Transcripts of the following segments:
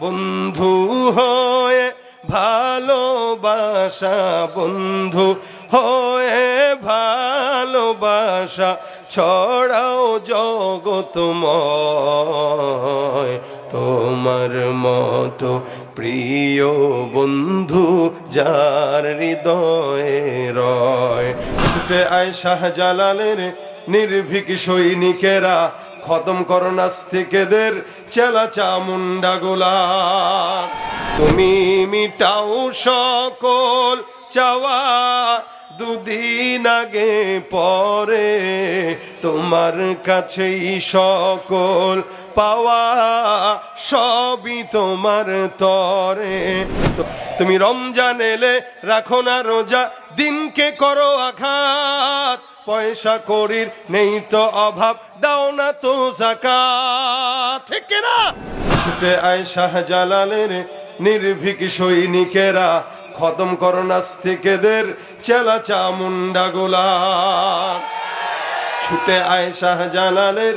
বন্ধু হয়ে ভালোবাসা, বন্ধু হয়ে ভালোবাসা ছড়াও জগতময়। তোমার মতো প্রিয় বন্ধু যার হৃদয়ে রয়। ছুটে আয় শাহজালালের নির্ভীক সৈনিকেরা, খতম করো নাস্তিকদের চেলা চামুন্ডা গোলা। তুমি মিটাও সকল চাওয়া, দুদিন আগে পরে তোমার কাছেই সকল পাওয়া, সবই তোমার তরে। তুমি রমজান এলে রাখো না রোজা, দিনকে করো আঘাত, পয়সা করির নেই তো অভাব, দাও না তো যাকাত, ঠিক না? ছুটে আয় শাহজালালের নির্ভীক সৈনিকেরা, খতম করো নাস্তিকদের চেলা চামুন্ডা গোলা। ছুটে আয় শাহজালালের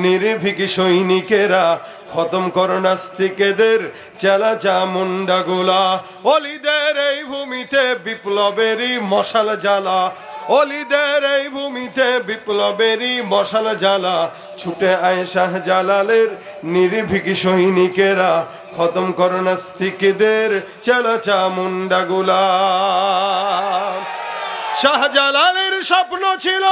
নির্ভীক সৈনিকেরা, খতম করো নাস্তিকদের চেলা চামুন্ডা গোলা। অলিদের এই ভূমিতে বিপ্লবেরই মশাল জ্বালা, অলিদের এই ভূমিতে বিপ্লবেরই মশাল জ্বালা। ছুটে আয় শাহজালালের নির্ভীক সৈনিকেরা, খতম করো নাস্তিকদের চেলা চামুন্ডা গোলা। শাহজালালের স্বপ্ন ছিল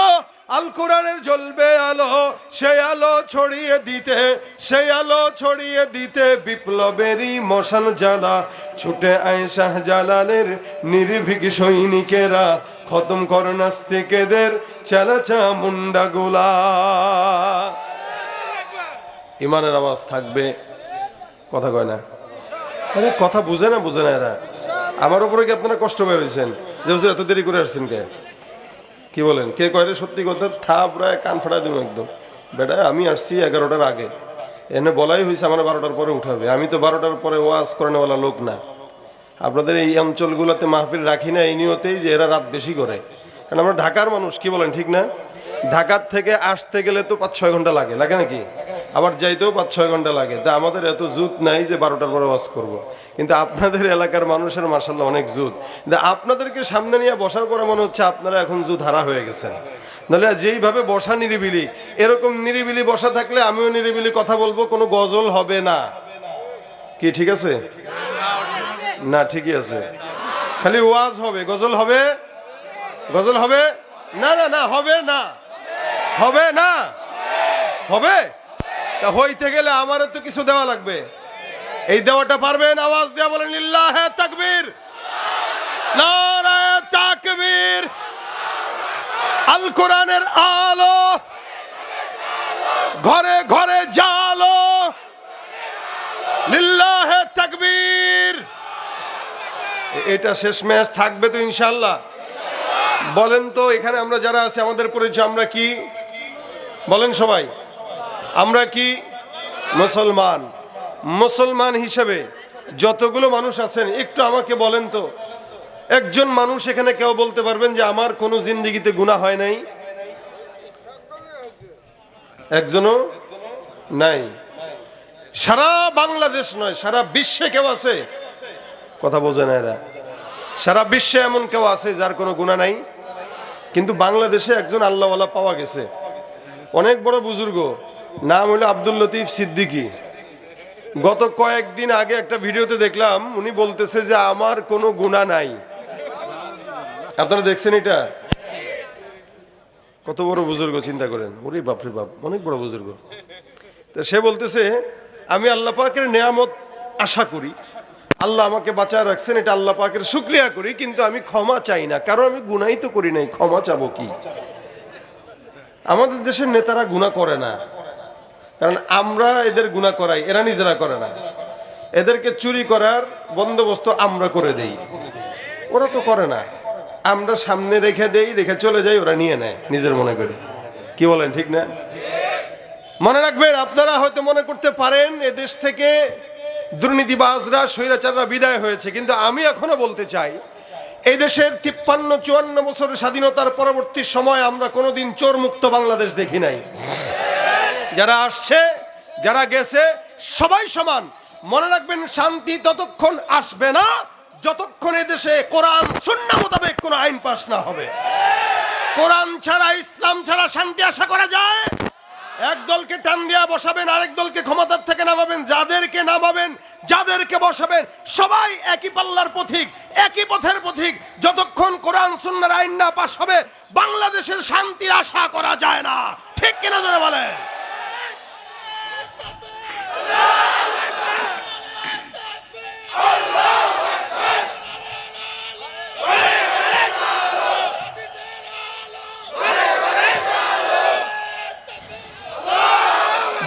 আল কোরআনের জ্বলবে আলো, সেই আলো ছড়িয়ে দিতে, সেই আলো ছড়িয়ে দিতে বিপ্লবেরই মশাল জ্বালা। ছুটে আয় শাহজালালের নির্ভীক সৈনিকেরা, খতম করো নাস্তিকদের চেলা চামুন্ডা গোলা। ইমানের আওয়াজ থাকবে, কথা কয় না, আরে কথা বুঝে না, বুঝে না এরা। আমার উপরে কি আপনারা কষ্ট পেয়ে রয়েছেন যে হুজুর এত দেরি করে আসছেন কে? কি বলেন? কে কয় রে সত্যি কথা? প্রায় কান ফাটা দিব একদম। বেটা আমি আসছি 11টার আগে, এনে বলাই হয়েছে আমার 12টার পরে উঠাবে। আমি তো 12টার পরে ওয়াজ করানোওয়ালা লোক না। আপনাদের এই অঞ্চলগুলোতে মাহফিল রাখি না এই নিয়তেই যে এরা রাত বেশি করে, কারণ আমরা ঢাকার মানুষ, কি বলেন ঠিক না? ঢাকার থেকে আসতে গেলে তো 5-6 ঘন্টা লাগে, লাগে নাকি? আবার যাইতেও 5-6 ঘন্টা লাগে। তা আমাদের এত জুত নাই যে 12টার পরে ওয়াজ করব। কিন্তু আপনাদের এলাকার মানুষের মাশাআল্লাহ অনেক জুত। আপনাদেরকে সামনে নিয়ে বসার পরে মনে হচ্ছে আপনারা এখন জুত হারা হয়ে গেছেন। নাহলে যেইভাবে বসা নিরিবিলি, এরকম নিরিবিলি বসা থাকলে আমিও নিরিবিলি কথা বলবো, কোনো গজল হবে না। কি ঠিক আছে? না ঠিকই আছে, খালি ওয়াজ হবে, গজল হবে? গজল হবে না? না না হবে না, হবে না, হবে। তা হইতে গেলে আমারও তো কিছু দেওয়া লাগবে। এই দেওয়াটা পারবেন? আওয়াজ দেওয়া বলেন লিল্লাহে তাকবীর, নারায়ে তাকবীর। আল কোরআনের আলো ঘরে ঘরে জালো, লিল্লাহে তাকবীর। এটা শেষ ম্যাচ থাকবে তো ইনশাআল্লাহ? বলেন তো এখানে আমরা যারা আছি আমাদের পরিচয় আমরা কি? বলেন সবাই, আমরা কি? মুসলমান। মুসলমান হিসেবে যতগুলো মানুষ আছেন একটু আমাকে বলেন তো, একজন মানুষ এখানে কেউ বলতে পারবেন যে আমার কোনো জিন্দেগিতে গুনাহ হয় নাই? একজনও নাই। সারা বাংলাদেশ নয়, সারা বিশ্বে কেউ আছে? কথা বোঝে না এরা। সারা বিশ্বে এমন কেউ আছে যার কোনো গুনাহ নাই? কিন্তু বাংলাদেশে একজন আল্লাহওয়ালা পাওয়া গেছে, অনেক বড় বুজুর্গ, নাম হলো আব্দুল লতিফ সিদ্দিকী। গত কয়েকদিন আগে একটা ভিডিওতে দেখলাম উনি বলতেছে যে আমার কোনো গুনাহ নাই। আপনারা দেখছেন এটা? কত বড় বুজুর্গ চিন্তা করেন, ওরে বাপরে বাপ, অনেক বড় বুজুর্গ। তো সে বলতেছে আমি আল্লাহ পাকের নেয়ামত আশা করি, আল্লাহ আমাকে বাঁচায় রাখছেন, এটা আল্লাহ পাকের শুকরিয়া করি, কিন্তু আমি ক্ষমা চাই না, কারণ আমি গুনাহই তো করি নাই, ক্ষমা চাবো কি? আমাদের দেশের নেতারা গুনাহ করে না, কারণ আমরা এদের গুনাহ করাই, এরা নিজেরা করে না। এদেরকে চুরি করার বন্দোবস্ত আমরা করে দেই, ওরা তো করে না। আমরা সামনে রেখে দেই, রেখে চলে যাই, ওরা নিয়ে নেয় নিজের মনে করে। কি বলেন ঠিক না? মনে রাখবেন, আপনারা হয়তো মনে করতে পারেন এদেশ থেকে দুর্নীতিবাজরা, স্বৈরাচাররা বিদায় হয়েছে, কিন্তু আমি এখনো বলতে চাই এই দেশের 53-54 বছরের স্বাধীনতার পরবর্তী সময় আমরা কোনোদিন চোর মুক্ত বাংলাদেশ দেখি নাই। যারা আসছে, যারা গেছে, সবাই সমান, মনে রাখবেন শান্তি ততক্ষণ আসবে না যতক্ষণ এদেশে কোরআন সুন্নাহ মোতাবেক কোনো আইন পাস না হবে। কোরআন ছাড়া ইসলাম ছাড়া শান্তি আশা করা যায়? এক দলকে টান দিয়া বসাবেন, আরেক দলকে ক্ষমতার থেকে নামাবেন, যাদেরকে নামাবেন যাদেরকে বসাবেন সবাই একই পাল্লার পথিক, একই পথের পথিক। যতক্ষণ কোরআন সুন্নাহর আইন না পাস হবে বাংলাদেশের শান্তির আশা করা যায় না। ঠিক কিনা জোরে বলেন?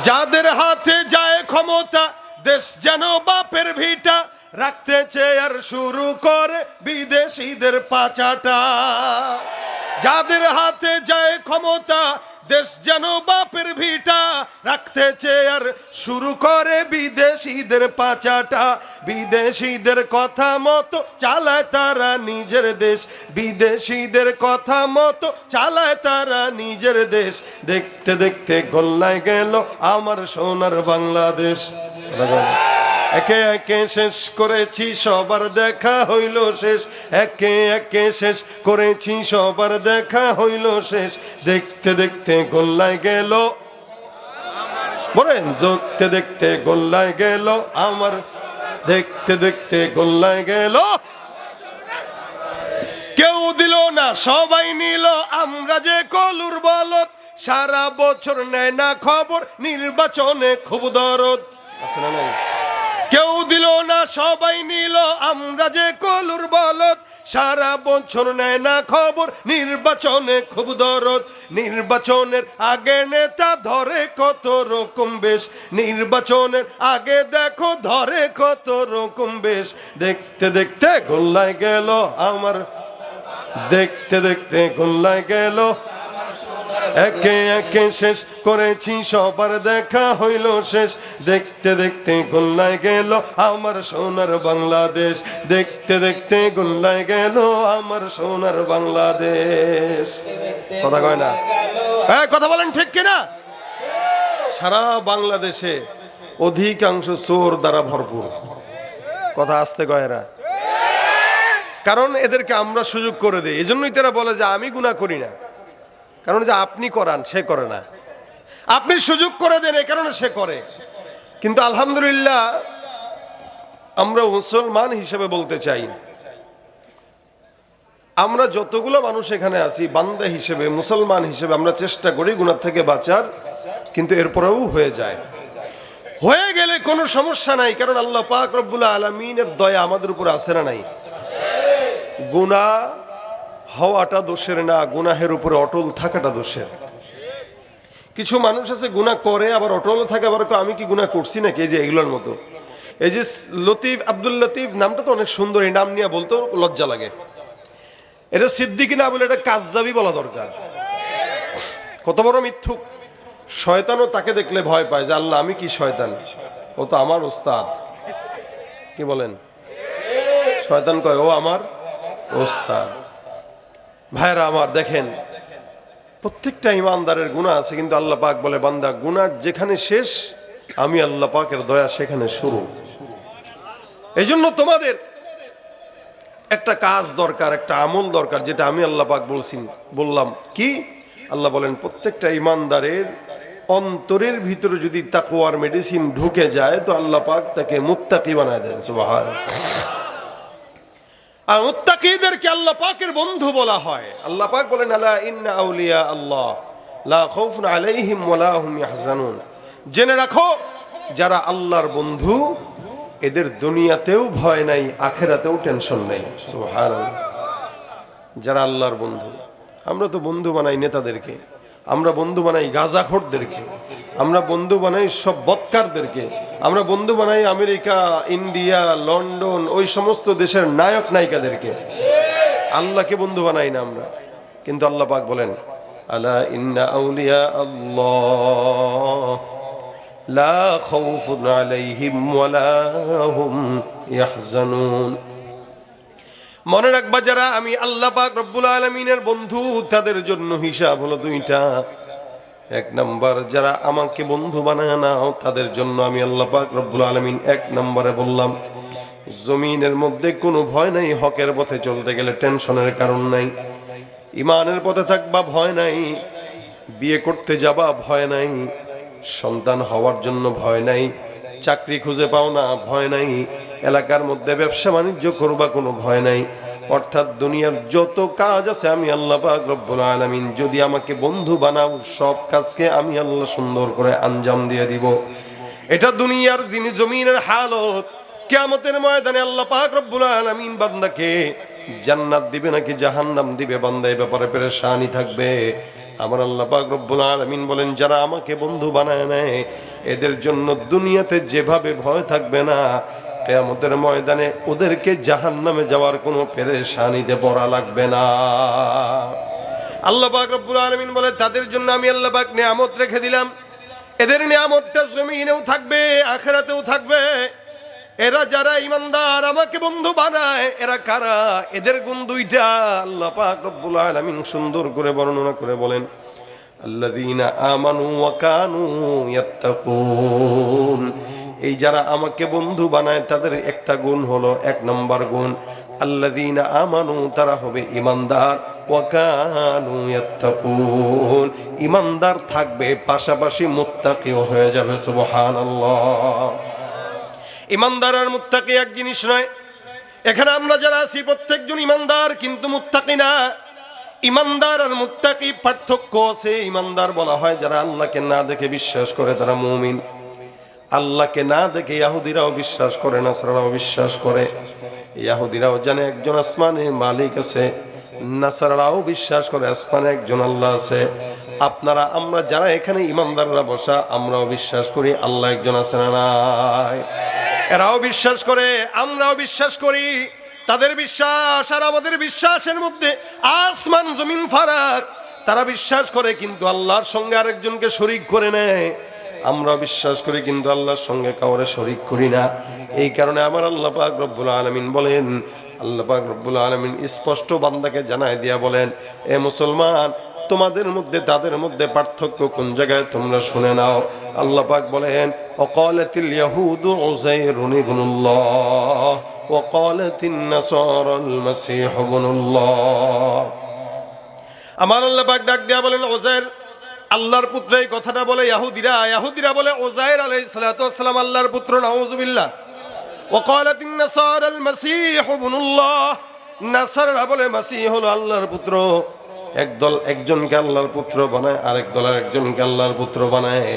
যাদের হাতে যায় ক্ষমতা দেশ যেন বাপের ভিটা, রাখতে চেয়ে আর শুরু করে বিদেশিদের পাচাটা। যাদের হাতে যায় ক্ষমতা দেশ যেন বাপের ভিটা, রাখতে চেয়ে আর শুরু করে বিদেশিদের পাচাটা। বিদেশিদের কথা মতো চালায় তারা নিজের দেশ, বিদেশিদের কথা মতো চালায় তারা নিজের দেশ। দেখতে দেখতে গোল্লায় গেল আমার সোনার বাংলাদেশ। একে একে শেষ করেছি সবার দেখা হইল শেষ, একে একে শেষ করেছি সবার দেখা হইল শেষ। দেখতে দেখতে গোল্লায় গেল, বলেন দেখতে দেখতে গোল্লায় গেল আমার, দেখতে দেখতে গোল্লায় গেল। কেউ দিল না সবাই নিল, আমরা যে কলুর বলদ, সারা বছর নেয় না খবর, নির্বাচনে খুব দরদ। আছে না নাই? কেউ দিল না সবাই নিল, আমরা যে কলুর বলদ, সারা বছর নেয় না খবর, নির্বাচনে খুব দরদ। নির্বাচনের আগে নেতা ধরে কত রকম বেশ, নির্বাচনের আগে দেখো ধরে কত রকম বেশ। দেখতে দেখতে গোল্লায় গেল আমার, দেখতে দেখতে গোল্লায় গেল, একে একে শেষ করেছি সবার দেখা হইল শেষ। দেখতে দেখতে গোল্লায় গেল আমার সোনার বাংলাদেশ, দেখতে দেখতে গোল্লায় গেল আমার সোনার বাংলাদেশ। কথা কয় না? হ্যাঁ, কথা বলেন ঠিক কিনা? সারা বাংলাদেশে অধিকাংশ চোর দ্বারা ভরপুর। কথা আসতে কয় না? কারণ এদেরকে আমরা সুযোগ করে দিই। এজন্যই তারা বলে যে আমি গুনাহ করি না, কারণ যে আপনি করান সে করে না। আপনি সুযোগ করে দেন এই কারণে সে করে। কিন্তু আলহামদুলিল্লাহ আমরা মুসলমান হিসেবে বলতে চাই, আমরা যতগুলো মানুষ এখানে আছি বান্দা হিসেবে, মুসলমান হিসেবে আমরা চেষ্টা করি গুনাহ থেকে বাঁচার, কিন্তু এরপরেও হয়ে যায়। হয়ে গেলে কোনো সমস্যা নাই, কারণ আল্লাহ পাক রব্বুল আলামিনের দয়া আমাদের উপর আছে না নাই? গুনাহ হওয়াটা দোষের না, গুনাহের উপরে অটল থাকাটা দোষের। কিছু মানুষ আছে গুনাহ করে আবার অটল থাকে, আবার আমি কি গুনাহ করছি নাকি, এই যে এগুলোর মতো। এই যে লতিফ, আব্দুল লতিফ নামটা তো অনেক সুন্দর, এই নাম নিয়ে বলতেও লজ্জা লাগে। এটা সিদ্দিকী না বলে এটা কাযযাবী বলা দরকার। কত বড় মিথ্যুক! শয়তানও তাকে দেখলে ভয় পায় যে আল্লাহ আমি কি শয়তান, ও তো আমার ওস্তাদ। কি বলেন? শয়তান কয় ও আমার ওস্তাদ। ভাইরা আমার, দেখেন প্রত্যেকটা ইমানদারের গুনাহ আছে, কিন্তু আল্লাহ পাক বলে বান্দা গুনাহ যেখানে শেষ আমি আল্লাহ পাকের দয়া সেখানে শুরু। এই জন্য তোমাদের একটা কাজ দরকার, একটা আমল দরকার, যেটা আমি আল্লাহ পাক বললাম কি? আল্লাহ বলেন প্রত্যেকটা ইমানদারের অন্তরের ভিতরে যদি তাকওয়ার মেডিসিন ঢুকে যায় তো আল্লাহ পাক তাকে মুত্তাকি বানায় দেন। সুবহানাল্লাহ। আর মুত্তাকিদেরকে আল্লাহ পাকের বন্ধু বলা হয়। আল্লাহ পাক বলেন আলা ইন্না আউলিয়া আল্লাহ লা খাউফুন আলাইহিম ওয়া লা হুম ইয়াহজানুন। জেনে রাখো যারা আল্লাহর বন্ধু এদের দুনিয়াতেও ভয় নাই, আখিরাতেও টেনশন নেই। সুবহানাল্লাহ। যারা আল্লাহর বন্ধু, আমরা তো বন্ধু বানাই নেতাদেরকে, আমরা বন্ধু বানাই গাঁজাখোরদেরকে, আমরা বন্ধু বানাই সব বদকারদেরকে, আমরা বন্ধু বানাই আমেরিকা, ইন্ডিয়া, লন্ডন, ওই সমস্ত দেশের নায়ক নায়িকাদেরকে। আল্লাহকে বন্ধু বানাই না আমরা। কিন্তু আল্লাহ পাক বলেন আলা ইন্না আউলিয়া আল্লাহ লা খাউফুন আলাইহিম ওয়া লা হুম ইয়াহজানুন। মনে রাখবা যারা আমি আল্লাহ পাক রব্বুল আলামিনের বন্ধু তাদের জন্য হিসাব হলো দুইটা। এক নাম্বার, যারা আমাকে বন্ধু বানায় নাও তাদের জন্য আমি আল্লাহ পাক রব্বুল আলামিন এক নম্বরে বললাম, জমিনের মধ্যে কোনো ভয় নাই। হকের পথে চলতে গেলে টেনশনের কারণ নাই। ইমানের পথে থাকবা, ভয় নাই। বিয়ে করতে যাবা, ভয় নাই। সন্তান হওয়ার জন্য ভয় নাই। চাকরি খুঁজে পাও না, ভয় নাই। এলাকার মধ্যে ব্যবসা বাণিজ্য করবা, কোনো ভয় নাই। অর্থাৎ দুনিয়ার যত কাজ আছে আমি আল্লাহ পাক রব্বুল আলামিন যদি আমাকে বন্ধু বানাও, সব কাজকে আমি আল্লাহ সুন্দর করে আঞ্জাম দিয়ে দিব। এটা দুনিয়ার যিনি জমিনের হালত। কিয়ামতের ময়দানে আল্লাহ পাক রব্বুল আলামিন বান্দাকে জান্নাত দিবে নাকি জাহান্নাম দিবে, বান্দা এই ব্যাপারে পেরেশানি থাকবে। আমার আল্লাহ পাক রব্বুল আলামিন বলেন, যারা আমাকে বন্ধু বানায় নেয় এদের জন্য দুনিয়াতে যেভাবে ভয় থাকবে না, কিয়ামতের ময়দানে ওদেরকে জাহান্নামে যাওয়ার কোনো পেরেশানিতে পড়া লাগবে না। আল্লাহ পাক রব্বুল আলামিন বলে, তাদের জন্য আমি আল্লাহ পাক নিয়ামত রেখে দিলাম। এদের নিয়ামতটা জমিনেও থাকবে, আখিরাতেও থাকবে। এরা যারা ইমানদার আমাকে বন্ধু বানায়, এরা কারা? এদের গুণ দুইটা আল্লাহ পাক রব্বুল আলামিন সুন্দর করে বর্ণনা করে বলেন, আল্লাযীনা আমানু ওয়া কানু ইয়াত্তাকুন। এই যারা আমাকে বন্ধু বানায় তাদের একটা গুণ হলো, এক নম্বর গুণ আল্লাযীনা আমানু, তারা হবে ইমানদার। ওয়া কানু ইয়াত্তাকুন, ইমানদার থাকবে পাশাপাশি মুত্তাকিও হয়ে যাবে। সুবহানাল্লাহ। ইমানদার আর মুত্তাকি এক জিনিস নয়। এখানে আমরা যারা আছি প্রত্যেকজন ইমানদার, কিন্তু মুত্তাকি না। ইমানদার আর মুত্তাকি পার্থক্য আছে। ইমানদার বলা হয় যারা আল্লাহকে না দেখে বিশ্বাস করে, তারা মুমিন। আল্লাহকে না দেখে ইহুদিরাও বিশ্বাস করে, নাসারাও বিশ্বাস করে। ইহুদিরাও জানে একজন আসমানের মালিক আছে, নাসারাও বিশ্বাস করে আসমানে একজন আল্লাহ আছে। আপনারা আমরা যারা এখানে ইমানদাররা বসা, আমরাও বিশ্বাস করি আল্লাহ একজন আছে না নাই? এরাও বিশ্বাস করে, আমরাও বিশ্বাস করি। তাদের বিশ্বাস আর আমাদের বিশ্বাসের মধ্যে আসমান জমিন ফারাক। তারা বিশ্বাস করে কিন্তু আল্লাহর সঙ্গে আরেকজনকে শরীক করে নেয়। আমরা বিশ্বাস করি কিন্তু আল্লাহর সঙ্গে কাউরে শরীক করি না। এই কারণে আমার আল্লাহ পাক রব্বুল আলামিন বলেন, আল্লাহ পাক রব্বুল আলামিন স্পষ্ট বান্দাকে জানায় দিয়া বলেন, এ মুসলমান, তোমাদের মধ্যে তাদের মধ্যে পার্থক্য কোন জায়গায় তোমরা শুনে নাও। আল্লাহ পাক বলেন, ওয়াকালাতিল ইয়াহুদু উযাইরুন ইবনুল্লাহ ওয়া ক্বালাতিন নাসারাল মাসীহ ইবনুল্লাহ। আমার আল্লাহ পাক ডাক দিয়া বলেন, উযাইর আল্লাহর পুত্র। এই কথাটা বলে ইহুদিরা বলে উযাইর আলাইহিস সালাতু ওয়াস সালাম আল্লাহর পুত্র। নাউযুবিল্লাহ। ওয়া ক্বালাতিন নাসারাল মাসীহ ইবনুল্লাহ, নাসারা বলে মাসীহ হলো আল্লাহর পুত্র। একদল একজনকে আল্লাহর পুত্র বানায়, আরেক দল আরেকজনকে আল্লাহর পুত্র বানায়।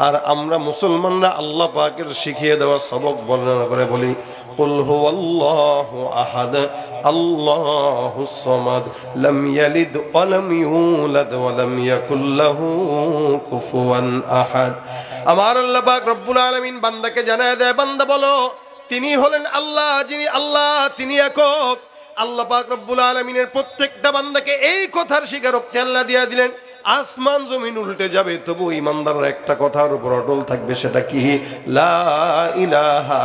আর আমরা মুসলমানরা আল্লাহ পাকের শিখিয়ে দেওয়া সবক বর্ণনা করে বলি, কুল হুয়াল্লাহু আহাদ আল্লাহুস সামাদ লাম ইয়ালিদ ওয়া লাম ইউলাদ ওয়া লাম ইয়াকুল লাহু কুফুয়ান আহাদ। আমার আল্লাহ পাক রব্বুল আলামিন বান্দাকে জানায় দেয়, বান্দা বলো, তিনি হলেন আল্লাহ, যিনি আল্লাহ, তিনি একক। আল্লাহ পাক রব্বুল আলামিনের প্রত্যেকটা বান্দাকে এই কথার স্বীকারোক্তি আল্লাহ দিয়া দিলেন। আসমান জমিন উল্টে যাবে, তবু ইমানদাররা একটা কথার উপর অটল থাকবে। সেটা কি? লা ইলাহা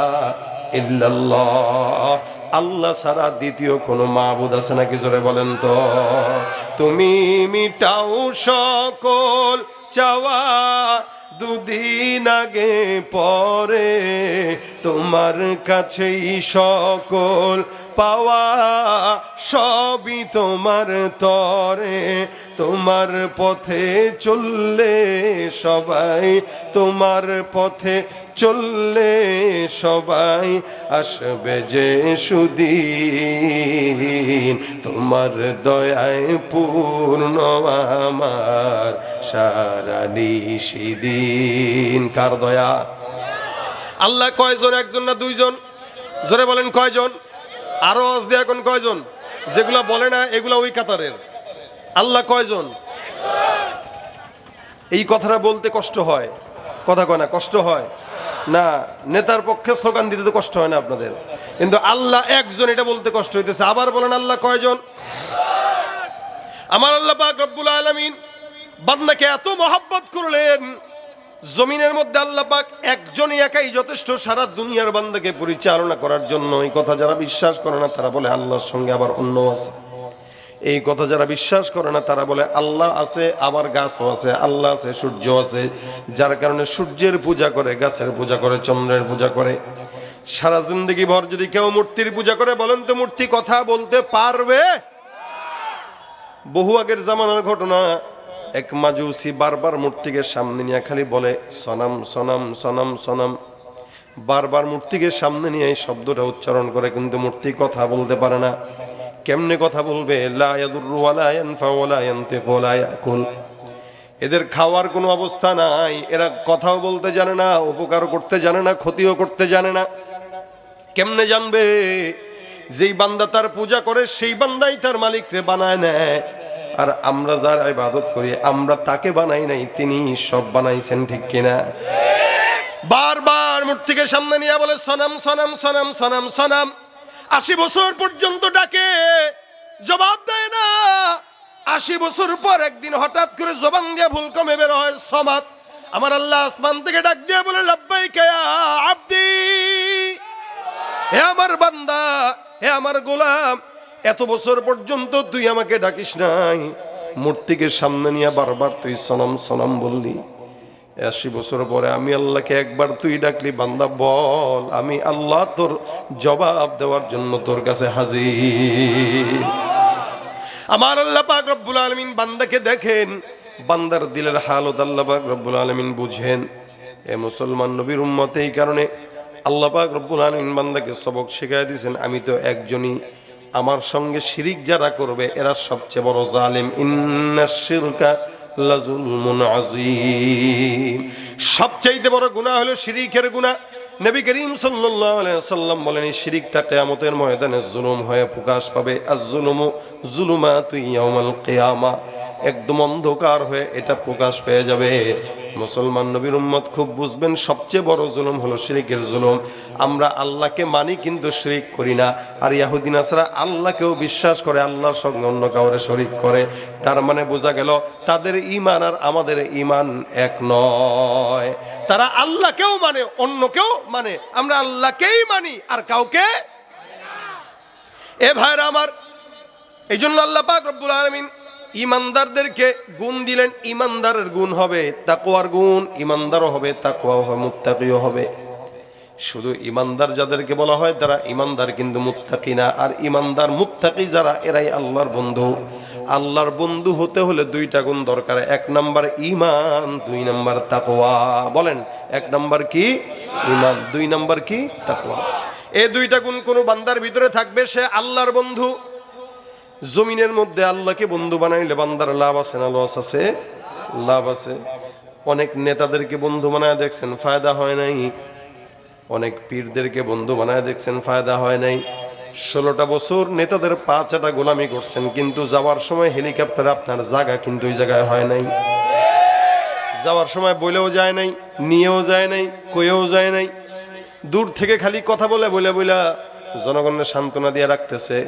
ইল্লাল্লাহ, আল্লাহ ছাড়া দ্বিতীয় কোনো মাবুদ আছে নাকি? জোরে বলেন তো। তুমি মিটাও সকল চাওয়া, দুদিন আগে পরে তোমার কাছেই সকল পাওয়া, সবই তোমার তরে। তোমার পথে চললে সবাই, তোমার পথে চললে সবাই আসবে যে সুদিন। তোমার দয়ায় পূর্ণ আমার সারা নিশিদিন। কার দয়া? আল্লাহ কয়জন? একজন না দুইজন? জোরে বলেন কয়জন? আরো আওয়াজ দিয়ে এখন কয়জন? যেগুলা বলে না এগুলা ওই কাতারের। আল্লাহ কয়জন? এই কথাটা বলতে কষ্ট হয়, কথা কয় না, কষ্ট হয় না। নেতার পক্ষে স্লোগান দিতে তো কষ্ট হয় না আপনাদের, কিন্তু আল্লাহ একজন, এটা বলতে কষ্ট হইতেছে। আবার বলেন আল্লাহ কয়জন? আমার আল্লাহ পাক রব্বুল আলামিন বান্দাকে এত মহব্বত করলেন, জমিনের মধ্যে আল্লাহ পাক একজনই একাই যথেষ্ট সারা দুনিয়ার বান্দাকে পরিচালনা করার জন্য। এই কথা যারা বিশ্বাস করে না তারা বলে আল্লাহর সঙ্গে আবার অন্য আছে। এই কথা যারা বিশ্বাস করে না তারা বলে আল্লাহ আছে, আবার গাছও আছে, আল্লাহ আছে, সূর্য আছে, যার কারণে সূর্যের পূজা করে, গাছের পূজা করে, চন্দ্রের পূজা করে। সারা জিন্দগি ভর যদি কেউ মূর্তির পূজা করে, বলেন তো মূর্তি কথা বলতে পারবে? বহু আগের জামানার ঘটনা, এক মাজুসি বারবার মূর্তিকে সামনে নিয়ে খালি বলে সনাম সনাম সনাম সনাম, বারবার মূর্তিকে সামনে নিয়ে এই শব্দটা উচ্চারণ করে, কিন্তু মূর্তি কথা বলতে পারে না। কেমনে কথা বলবে? লা ইয়াদুররু ওয়ালা ইয়ানফাউ ওয়ালা ইয়ানতিকু ওয়ালা ইয়াকুল। এদের খাওয়ার কোনো অবস্থা নাই, এরা কথাও বলতে জানে না, উপকার করতে জানে না, ক্ষতিও করতে জানে না। কেমনে জানবে? যেই বান্দা তার পূজা করে সেই বান্দাই তার মালিকরে বানায় নেয়। আর আমরা যার ইবাদত করি আমরা তাকে বানাই নাই, তিনি সব বানাইছেন, ঠিক কিনা? বারবার মূর্তিকে সামনে নিয়ে বলে সনাম সনাম সনাম সনাম সনাম। 80 বছর পর্যন্ত ডাকে, জবাব দেয় না। 80 বছর পর একদিন হঠাৎ করে জবান দিয়ে ভুল কমে বের হয় সমাত। আমার আল্লাহ আসমান থেকে ডাক দিয়ে বলে লাব্বাইকা ইয়া আব্দি, হে আমার বান্দা, হে আমার গোলাম, এত বছর পর্যন্ত তুই আমাকে ডাকিস নাই, মূর্তিকে সামনে নিয়ে বারবার তুই সনম সনম বললি। 80 বছর পরে আমি আল্লাহকে একবার তুই ডাকলি, বান্দা বল, আমি আল্লাহ তোর জবাব দেওয়ার জন্য তোর কাছে হাজির। আমার আল্লাহ পাক রব্বুল আলামিন বান্দাকে দেখেন, বান্দার দিলের হালত আল্লাহ পাক রব্বুল আলামিন বুঝেন। এ মুসলমান নবীর উম্মত, এই কারণে আল্লাহ পাক রব্বুল আলামিন বান্দাকে সবক শিখাই দিয়েছেন, আমি তো একজনই, আমার সঙ্গে শিরিক যারা করবে এরা সবচেয়ে বড় জালিম। ইন্নাশ শিরকা লাযুলমুন আযীম। সবচেয়ে বড় গুনাহ হলো শিরিকের গুনাহ। নবী করিম সাল্লাল্লাহু আলাইহি ওয়াসাল্লাম বলেন, এই শিরিকটা কিয়ামতের ময়দানে জুলুম হয়ে প্রকাশ পাবে। আয-যুলুমু যুলুমাতু ইয়াউমাল কিয়ামা, একদম অন্ধকার হয়ে এটা প্রকাশ পেয়ে যাবে। মুসলমান নবীর উম্মত খুব বুঝবেন, সবচেয়ে বড় জুলুম হলো শিরিকের জুলুম। আমরা আল্লাহকে মানি কিন্তু শিরিক করি না। আর ইহুদি নাসারা আল্লাহকেও বিশ্বাস করে, আল্লাহর সঙ্গে অন্য কাউরে শরীক করে। তার মানে বোঝা গেল তাদের ঈমান আর আমাদের ঈমান এক নয়। তারা আল্লাহকেও মানে, অন্যকেও মানে, আমরা আল্লাহকেই মানি আর কাউকে এ ভাইরা আমার। এই জন্য আল্লাহ পাক রব্বুল আলামিন ইমানদারদেরকে গুণ দিলেন। ইমানদারের গুণ হবে তাকওয়ার গুণ, ইমানদারও হবে, তাকওয়াও হবে, মুত্তাকিও হবে। শুধু ইমানদার যাদেরকে বলা হয় তারা ইমানদার, কিন্তু মুত্তাকি না। আর ইমানদার মুত্তাকি যারা, এরাই আল্লাহর বন্ধু। আল্লাহর বন্ধু হতে হলে 2টা গুণ দরকার। 1 নাম্বার ঈমান, 2 নাম্বার তাকওয়া। বলেন, 1 নাম্বার কি? ঈমান, 2 নাম্বার কি? তাকওয়া। এই 2টা গুণ কোন বান্দার ভিতরে থাকবে, সে আল্লাহর বন্ধু। জমিনের মধ্যে আল্লাহকে বন্ধু বানাইলে বান্দার লাভ আছে না লস আছে? লাভ আছে। অনেক নেতাদেরকে বন্ধু বানায় দেখছেন, ফায়দা হয় নাই। অনেক পীরদেরকে বন্ধু বানায় দেখছেন, ফায়দা হয় নাই। 16টা বছর নেতাদের পা চাটা গোলামি করছেন, কিন্তু যাওয়ার সময় হেলিকপ্টারে আপনার জায়গা কিন্তু ওই জায়গায় হয় নাই। যাওয়ার সময় বলেও যায় নাই, নিয়েও যায় নাই, কয়েও যায় নাই। দূর থেকে খালি কথা বলে জনগণের সান্ত্বনা দিয়ে রাখতেছে।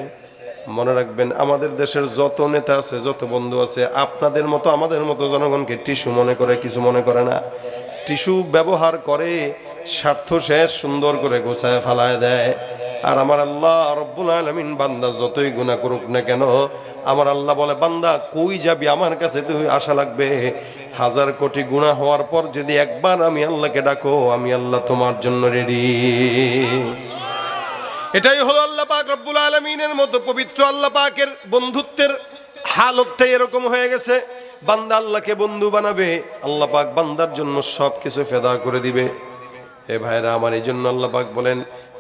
মনে রাখবেন, আমাদের দেশের যত নেতা আছে, যত বন্ধু আছে, আপনাদের মতো আমাদের মতো জনগণকে টিস্যু মনে করে, কিছু মনে করে না। টিস্যু ব্যবহার করে, স্বার্থ শেষ সুন্দর করে গোছায় ফালায় দেয়। আর আমার আল্লাহ রব্বুল আলামিন বান্দা যতই গুনাহ করুক না কেন, আমার আল্লাহ বলে, বান্দা কই যাবি, আমার কাছে তুই আশা লাগবে। 1000 কোটি গুনাহ হওয়ার পর যদি একবার আমি আল্লাহকে ডাকো, আমি আল্লাহ তোমার জন্য রেডি। এটাই হলো আল্লাহ পাক রব্বুল আলামিনের মতো পবিত্র আল্লাহ পাকের বন্ধুত্বের হালতটাই এরকম হয়ে গেছে। বান্দা আল্লাহকে বন্ধু বানাবে, আল্লাহ পাক বান্দার জন্য সব কিছু ফেদা করে দিবে। এ ভাইরা আমার, এই জন্য আল্লাহ পাক বলেন,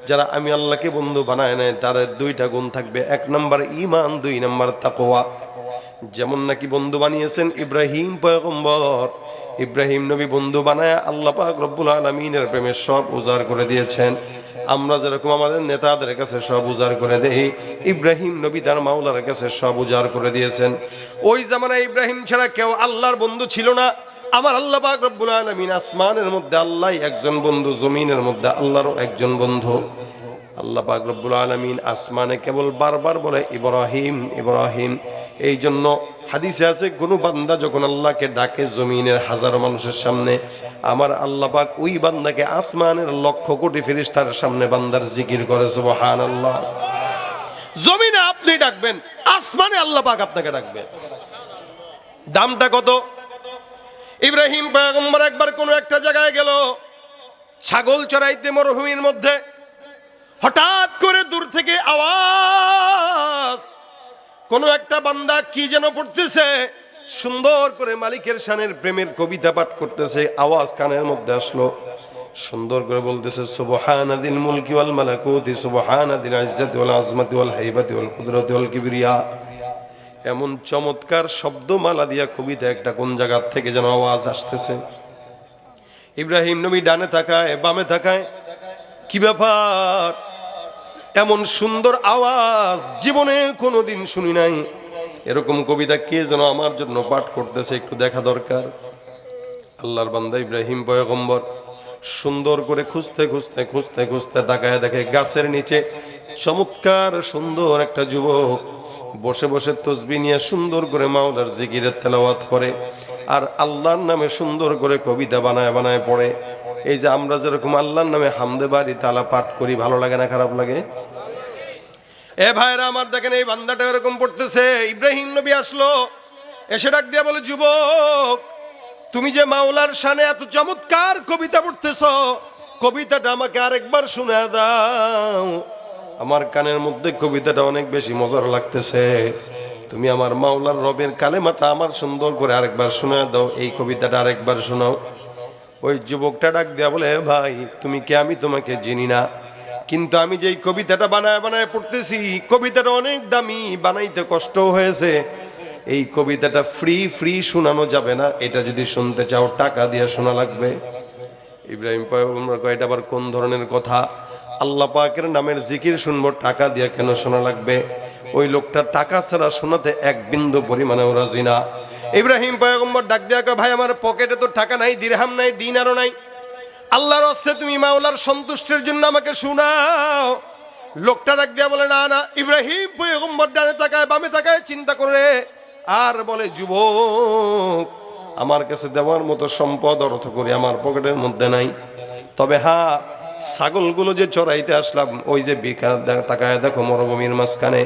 যারা আমি আল্লাহকে বন্ধু বানায় নেয় তাদের 2টা গুণ থাকবে। 1 নাম্বার ঈমান, 2 নাম্বার তাকওয়া। যেমন নাকি বন্ধু বানিয়েছেন ইব্রাহিম পয়গম্বর। ইব্রাহিম নবী বন্ধু বানায় আল্লাহ পাক রব্বুল আলামিনের প্রেমে সব উজাড় করে দিয়েছেন। আমরা যেরকম আমাদের নেতাদের কাছে সব উজাড় করে দেই, ইব্রাহিম নবী তার মাওলার কাছে সব উজাড় করে দিয়েছেন। ওই জামানায় ইব্রাহিম ছাড়া কেউ আল্লাহর বন্ধু ছিল না। আমার আল্লাহ পাক রব্বুল আলামিন আসমানের মধ্যে আল্লাহই একজন বন্ধু, জমিনের মধ্যে আল্লাহরও একজন বন্ধু। আল্লাহ পাক রব্বুল আলামিন আসমানে কেবল বারবার বলে ইব্রাহিম ইব্রাহিম। এই জন্য হাদিসে আছে, কোন বান্দা যখন আল্লাহকে ডাকে জমিনের হাজারো মানুষের সামনে, আমার আল্লাহ পাক ওই বান্দাকে আসমানের লক্ষ কোটি ফেরেশতার সামনে বান্দার জিকির করে সুবহানাল্লাহ। জমিনে আপনি ডাকবেন, আসমানে আল্লাহ পাক আপনাকে ডাকবে। দামটা কত? ইব্রাহিম পয়গম্বর একবার কোন একটা জায়গায় গেল, ছাগল চড়াইতে মরুভূমির মধ্যে। হঠাৎ করে দূর থেকে আওয়াজ, কোন একটা বান্দা কি যেন পড়তেছে, সুন্দর করে মালিকের শানের প্রেমের কবিতা পাঠ করতেছে। আওয়াজ কানের মধ্যে আসলো, সুন্দর করে বলতেছে সুবহানাদিল মুলকি ওয়াল মালাকুতি সুবহানাদিল ইজ্জাতি ওয়াল আজমাতি ওয়াল হাইবাতি ওয়াল কুদরতি ওয়াল কিবরিয়া। এমন চমৎকার শব্দমালা দিয়া কবিতা একটা কোন জায়গা থেকে যেন আওয়াজ আসতেছে। ইব্রাহিম নবী ডানে তাকায়, বামে তাকায়, কি ব্যাপার? এমন সুন্দর আওয়াজ জীবনে কোনোদিন শুনি নাই। এরকম কবিতা কে যেন আমার জন্য পাঠ করতেছে, একটু দেখা দরকার। আল্লাহর বান্দা ইব্রাহিম পয়গম্বর সুন্দর করে খুঁজতে খুঁজতে খুঁজতে খুঁজতে তাকায়, দেখে গাছের নিচে চমৎকার সুন্দর একটা যুবক বসে বসে তসবিহ নিয়ে সুন্দর করে মাওলার জিকিরের তেলাওয়াত করে, আর আল্লাহর নামে সুন্দর করে কবিতা বানায় বানায় পড়ে। এই যে আমরা যেরকম আল্লাহর নামে হামদে বাড়ি তালা পাঠ করি, ভালো লাগে না খারাপ লাগে? এ ভাইরা আমার, দেখেন এই বান্দাটা এরকম পড়তেছে। ইব্রাহিম নবী আসলো, এসে ডাক দিয়া বলে, যুবক, তুমি যে মাওলার শানে এত চমৎকার কবিতা পড়তেছ, কবিতাটা আমাকে আরেকবার শোনা দাও। আমার কানের মধ্যে কবিতাটা অনেক বেশি মজার লাগতেছে। তুমি আমার মাওলার রবের কালেমাটা আমার সুন্দর করে আরেকবার শোনা দাও, এই কবিতাটা আরেকবার শোনাও। ওই যুবকটা ডাক দিয়া বলে, ভাই তুমি কে? আমি তোমাকে চিনি না, কিন্তু আমি যেই কবিতাটা বানায় বানায় পড়তেছি, কবিতাটা অনেক দামি, বানাইতে কষ্ট হয়েছে। এই কবিতাটা ফ্রি শোনানো যাবে না, এটা যদি শুনতে চাও টাকা দিয়ে শোনা লাগবে। ইব্রাহিম পয়গম্বর কয়, এটা আবার কোন ধরনের কথা? আল্লাহ পাকের নামের জিকির শুনবো, টাকা দিয়ে কেন শোনা লাগবে? ওই লোকটা টাকা ছাড়া শোনাতে এক বিন্দু পরিমাণেও রাজি না। ইব্রাহিম পয়গম্বর ডাক দিয়া কয়, ভাই আমার পকেটে তো টাকা নাই, দিরহাম নাই, দিনারও নাই, আল্লাহর হস্তে তুমি মাওলার সন্তুষ্টির জন্য আমাকে শোনাও। লোকটা ডাক দিয়া বলে, না না। ইব্রাহিম পয়গম্বর ডানে তাকায় বামে তাকায় চিন্তা করে, আর বলে, যুবক, আমার কাছে দেওয়ার মতো সম্পদ অর্থ করে আমার পকেটের মধ্যে নাই, তবে হ্যাঁ, ছাগলগুলো যে চড়াইতে আসলাম, ওই যে তাকায় দেখো মরুভূমির মাঝখানে,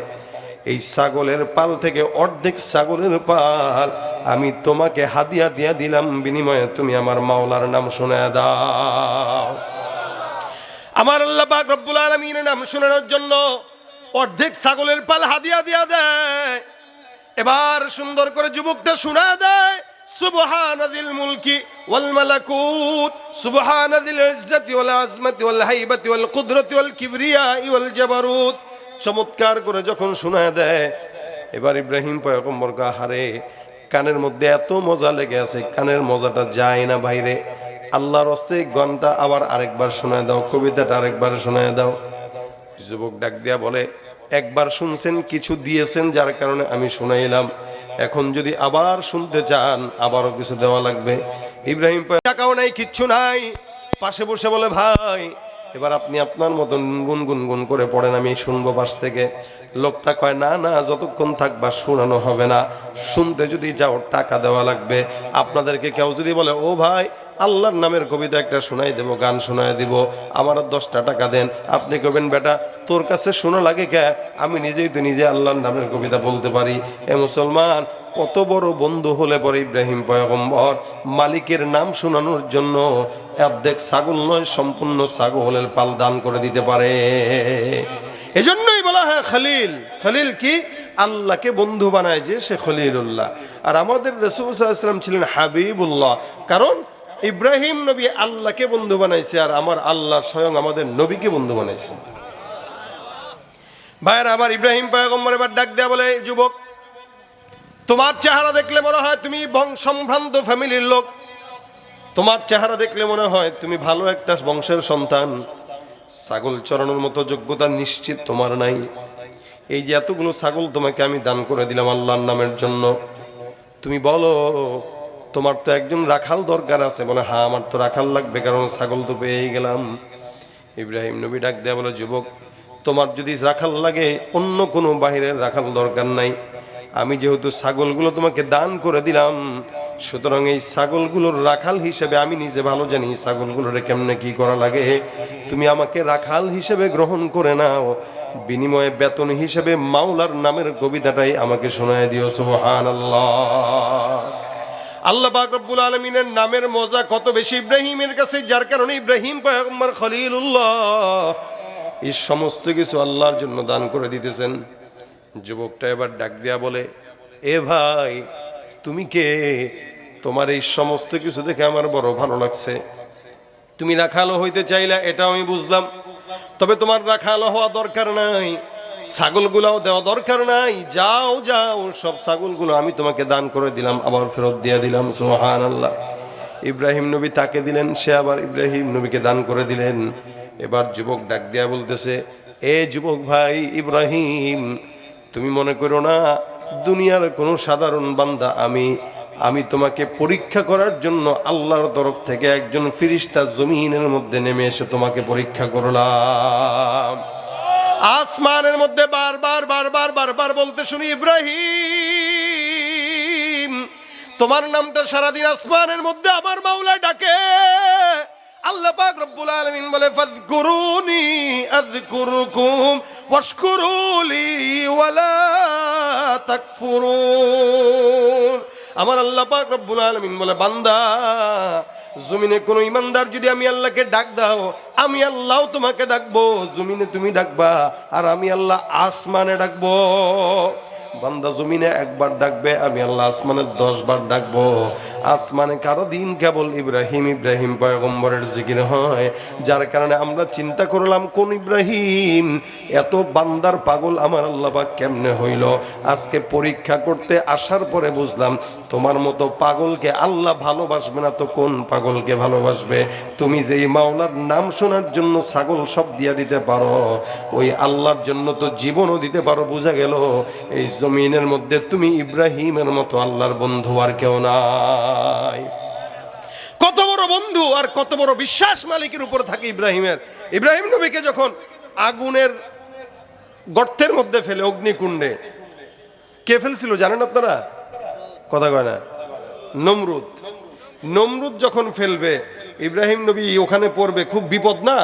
এই ছাগলের পাল থেকে অর্ধেক ছাগলের পাল আমি তোমাকে হাদিয়া দিয়া দিলাম, বিনিময়ে তুমি আমার মাওলার নাম শোনায় দাও। আমার আল্লাহ পাক রব্বুল আলামিনের নাম শোনানোর জন্য অর্ধেক ছাগলের পাল হাদিয়া দিয়া দেয়। এবার সুন্দর করে যুবকটা শোনায় দেয়, সুবহানাদিল মুলকি ওয়াল মালাকুত সুবহানাদিল ইজ্জাতি ওয়াল আজমাতি ওয়াল হাইবাতি ওয়াল কুদরতি ওয়াল কিবরিয়া ওয়াল জাবারুত। চমৎকার করে যখন শোনায় দেয়, এবার ইব্রাহিম পয়গম্বর হারে কানের মধ্যে এত মজা লেগে আছে, কানের মজাটা যায় না বাইরে। আল্লাহর হস্তে গানটা আবার আরেকবার শোনায় দাও, কবিতাটা আরেকবার শোনায় দাও। যুবক ডাক দিয়া বলে, একবার শুনছেন, কিছু দিয়েছেন, যার কারণে আমি শোনাইলাম, এখন যদি আবার শুনতে চান আবারও কিছু দেওয়া লাগবে। ইব্রাহিম টাকাও নাই, কিচ্ছু নাই, পাশে বসে বলে, ভাই এবার আপনি আপনার মতন গুনগুন করে পড়েন, আমি শুনবো পাশ থেকে। লোকটা কয়, না না, যতক্ষণ থাকবা শোনানো হবে না, শুনতে যদি যাও টাকা দেওয়া লাগবে। আপনাদেরকে কেউ যদি বলে, ও ভাই আল্লাহর নামের কবিতা একটা শোনাই দেবো, গান শোনাই দিব, আমার 10টা টাকা দেন, আপনি কবেন, বেটা তোর কাছে শোনা লাগে কে? আমি নিজেই তো নিজে আল্লাহর নামের কবিতা বলতে পারি। এ মুসলমান, কত বড় বন্ধু হলে পরে ইব্রাহিম পয়গম্বর মালিকের নাম শোনানোর জন্য অর্ধেক ছাগল নয়, সম্পূর্ণ ছাগলের পাল দান করে দিতে পারে। এজন্যই বলা হয় খলিল। খলিল কি? আল্লাহকে বন্ধু বানায় যে সে খলিলুল্লাহ। আর আমাদের রাসূল সাল্লাল্লাহু আলাইহি ওয়াসাল্লাম ছিলেন হাবিবুল্লাহ, কারণ ইব্রাহিম নবী আল্লাহকে বন্ধু বানাইছে, আর আমার আল্লাহ স্বয়ং আমাদের নবীকে বন্ধু বানাইছে। ভাইরা আমার, ইব্রাহিম পয়গম্বর এবার ডাক দেয়া বলে, যুবক, তোমার চেহারা দেখলে মনে হয় তুমি সম্ভ্রান্ত ফ্যামিলির লোক, তোমার চেহারা দেখলে মনে হয় তুমি ভালো একটা বংশের সন্তান, ছাগল চড়ানোর মতো যোগ্যতা নিশ্চিত তোমার নাই। এই যে এতগুলো ছাগল তোমাকে আমি দান করে দিলাম আল্লাহর নামের জন্য, তুমি বলো তোমার তো একজন রাখাল দরকার আছে। বলে, হ্যাঁ আমার তো রাখাল লাগবে, কারণ ছাগল তো পেয়েই গেলাম। ইব্রাহিম নবী ডাক দেয়া বলে, যুবক, তোমার যদি রাখাল লাগে, অন্য কোনো বাহিরের রাখাল দরকার নাই, আমি যেহেতু ছাগলগুলো তোমাকে দান করে দিলাম, সুতরাং এই ছাগলগুলোর রাখাল হিসেবে আমি নিজে ভালো জানি ছাগলগুলোর কেমনে কি করা লাগে। তুমি আমাকে রাখাল হিসেবে গ্রহণ করে নাও, বিনিময়ে বেতন হিসেবে মাওলার নামের কবিতাটাই আমাকে শোনায় দিও। সুবহানাল্লাহ। আল্লাহ পাক রব্বুল আলামিনের নামের মজা কত বেশি ইব্রাহিমের কাছে, যার কারণে ইব্রাহিম পয়গম্বর খলিলুল্লাহ এই সমস্ত কিছু আল্লাহর জন্য দান করে দিতেছেন। যুবকটা এবার ডাক দিয়া বলে, এ ভাই তুমি কে? তোমার এই সমস্ত কিছু দেখে আমার বড় ভালো লাগছে। তুমি রাখালো হইতে চাইলা, এটা আমি বুঝলাম, তবে তোমার রাখালো হওয়া দরকার নাই, ছাগলগুলাও দেওয়া দরকার নাই। যাও যাও, সব ছাগলগুলো আমি তোমাকে দান করে দিলাম, আবার ফেরত দিয়ে দিলাম। সুবহানাল্লাহ। ইব্রাহিম নবী তাকে দিলেন, সে আবার ইব্রাহিম নবীকে দান করে দিলেন। এবার যুবক ডাক দিয়া বলতেছে, এ যুবক ভাই ইব্রাহিম, তুমি মনে করো না দুনিয়ার কোনো সাধারণ বান্দা, আমি তোমাকে পরীক্ষা করার জন্য আল্লাহর তরফ থেকে একজন ফেরেশতা জমিনের মধ্যে নেমে এসে তোমাকে পরীক্ষা করলাম। আসমানের মধ্যে বারবার বারবার বারবার বলতে শুনি, ইব্রাহিম তোমার নামটা সারাদিন আসমানের মধ্যে আমার মাওলা ডাকে। আল্লাহ পাক রব্বুল আলামিন বলে, ফাযকুরুনি আযকুরুকুম ওয়াশকুরুলি ওয়ালা তাকফুরুন। আমার আল্লাহ পাক রব্বুল আলামিন বলে, বান্দা জমিনে কোনো ইমানদার যদি আমি আল্লাহকে ডাক দাও, আমি আল্লাহও তোমাকে ডাকবো। জমিনে তুমি ডাকবা আর আমি আল্লাহ আসমানে ডাকবো। বান্দা জমিনে একবার ডাকবে, আমি আল্লাহ আসমানে 10 বার ডাকবো। আসমানে কারো দিন কেবল ইব্রাহিম ইব্রাহিম পয়গম্বরের জিকির হয়, যার কারণে আমরা চিন্তা করলাম কোন ইব্রাহিম এত বান্দার পাগল আমার আল্লাহ পাক কেমনে হইল। আজকে পরীক্ষা করতে আসার পরে বুঝলাম, তোমার মতো পাগলকে আল্লাহ ভালোবাসবে না তো কোন পাগলকে ভালোবাসবে। তুমি যেই মাওলার নাম শোনার জন্য ছাগল সব দিয়া দিতে পারো, ওই আল্লাহর জন্য তো জীবনও দিতে পারো। বোঝা গেল এই জমিনের মধ্যে তুমি ইব্রাহিমের মতো আল্লাহর বন্ধু আর কেউ নাই। কত বড় বন্ধু আর কত বড় বিশ্বাস মালিকের উপর থাকে ইব্রাহিমের। ইব্রাহিম নবীকে যখন আগুনের গর্তের মধ্যে ফেলে, অগ্নিকুণ্ডে, কে ফেলছিল জানেন আপনারা? কথা কয় না। নমরুদ যখন ফেলবে, ইব্রাহিম নবী ওখানে পড়বে, খুব বিপদ না,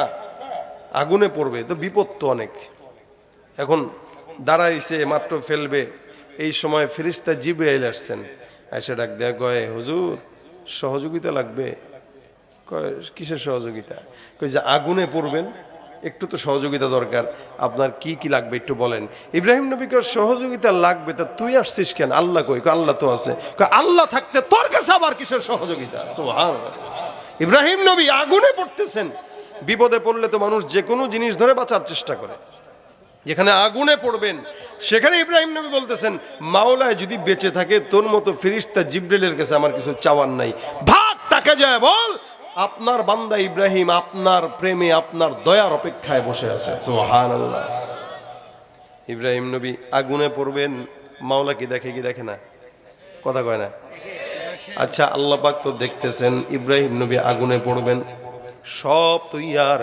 আগুনে পড়বে তো বিপদ তো অনেক। এখন দাঁড়াইছে, মাত্র ফেলবে, এই সময় ফেরেশতা জিবরাইল আসছেন, এসে ডাক দেয়া কয়, হুজুর সহযোগিতা লাগবে। কয় কিসের সহযোগিতা? কয় যে আগুনে পড়বেন, একটু তো সহযোগিতা দরকার, আপনার কি কি লাগবে একটু বলেন। ইব্রাহিম নবীকে সহযোগিতা লাগবে, তা তুই আসছিস কেন? আল্লাহ কই? আল্লাহ তো আছে। আল্লাহ থাকতে তোর কাছে আবার কিসের সহযোগিতা? সুবহানাল্লাহ। ইব্রাহিম নবী আগুনে পড়তেছেন। বিপদে পড়লে তো মানুষ যে কোনো জিনিস ধরে বাঁচার চেষ্টা করে, যেখানে আগুনে পড়বেন সেখানে ইব্রাহিম নবী বলতেছেন, মাওলায় যদি বেঁচে থাকে তোর মতো ফেরেশতা জিবরিলের কাছে আমার কিছু চাওয়ার নাই, ভাগ তাকে যায় বল আপনার বান্দা ইব্রাহিম আপনার প্রেমে আপনার দয়ার অপেক্ষায় বসে আছে। সুবহানাল্লাহ। ইব্রাহিম নবী আগুনে পড়বেন, মাওলা কি দেখে কি দেখে না? কথা কয় না। আচ্ছা, আল্লাহ পাক তো দেখতেছেন, ইব্রাহিম নবী আগুনে পড়বেন, সব তো ইয়ার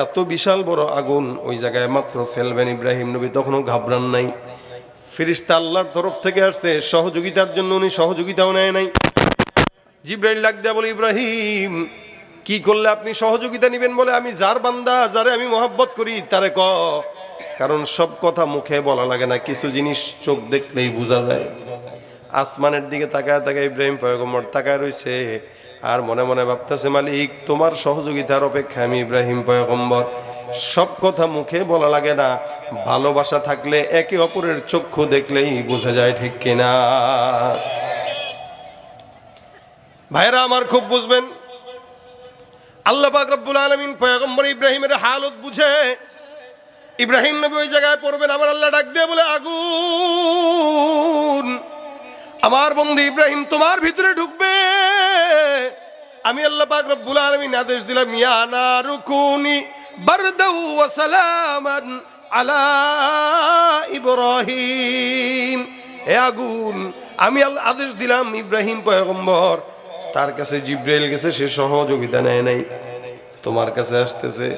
এত বিশাল বড় আগুন, ওই জায়গায় মাত্র ফেলবেন। ইব্রাহিম নবী তখনও ঘাবড়ান নাই। ফেরেশতা আল্লাহর তরফ থেকে আসছে সহযোগিতার জন্য, উনি সহযোগিতাও নেয় নাই। জিবরাইল ডাক দেয়া বলে, ইব্রাহিম কি করলে আপনি সহযোগিতা নেবেন? বলে, আমি যার বান্দা, যারে আমি মহব্বত করি তারে কারণ সব কথা মুখে বলা লাগে না, কিছু জিনিস চোখ দেখলেই বোঝা যায়। আসমানের দিকে তাকায় তাকায় ইব্রাহিম পয়গম্বর তাকায় রইছে, আর মনে মনে ভাবতেছে, মালিক তোমার সহযোগিতার অপেক্ষায় আমি ইব্রাহিম পয়গম্বর। সব কথা মুখে বলা লাগে না, ভালোবাসা থাকলে একে অপরের চক্ষু দেখলেই বোঝা যায়, ঠিক কিনা? ভাইরা আমার খুব বুঝবেন, আল্লাহ পাক রব্বুল আলামিন পয়গম্বর ইব্রাহিমের হালত বুঝে ইব্রাহিম নবী ওই জায়গায় পড়বেন। আমার আল্লাহ ডাক দিয়ে বলে, আগুন আমার বন্ধু ইব্রাহিম তোমার ভিতরে ঢুকবে। আমি আল্লাহ পাক রব্বুল আলামিন আদেশ দিলাম, ইয়া নারু কুনি বারদাও ওয়া সালামান আলা ইব্রাহিম। হে আগুন, আমি আল্লাহ আদেশ দিলাম ইব্রাহিম পয়গম্বর, তার কাছে জিবরাইল গেছে, সে সহযোগিতা নেয় নাই, তোমার কাছে আসতেছে।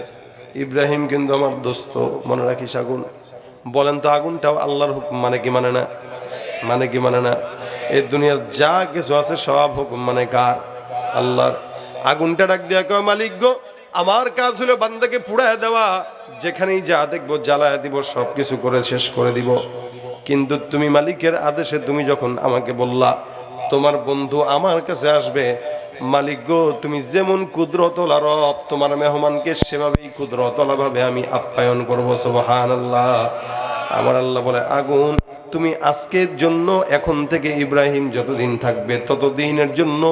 ইব্রাহিম কিন্তু আমার দোস্ত, মনে রাখিস। আগুন বলেন তো, আগুনটাও আল্লাহর হুকুম মানে কি মানে না? মানে কি মানে না? এই দুনিয়ার যা কিছু আছে সব হুকুম মানে কার? আল্লাহর। আগুনটা ডাক দিয়া কয়, মালিক গো, আমার কাজ হলো বান্দাকে পুড়ায় দেওয়া, যেখানেই যা দেখবো জ্বালায় দিব, সবকিছু করে শেষ করে দিব। কিন্তু তুমি মালিকের আদেশে তুমি যখন আমাকে বললা তোমার বন্ধু আমার কাছে আসবে, মালিক গো, তুমি যেমন কুদরতওয়ালা রব, তোমার মেহমানকে সেভাবেই কুদরতওয়ালা ভাবে আমি আপ্যায়ন করবো। সুবহানাল্লাহ। আমার আল্লাহ বলে, আগুন তুমি আজকের জন্য, এখন থেকে ইব্রাহিম যতদিন থাকবে ততদিনের জন্য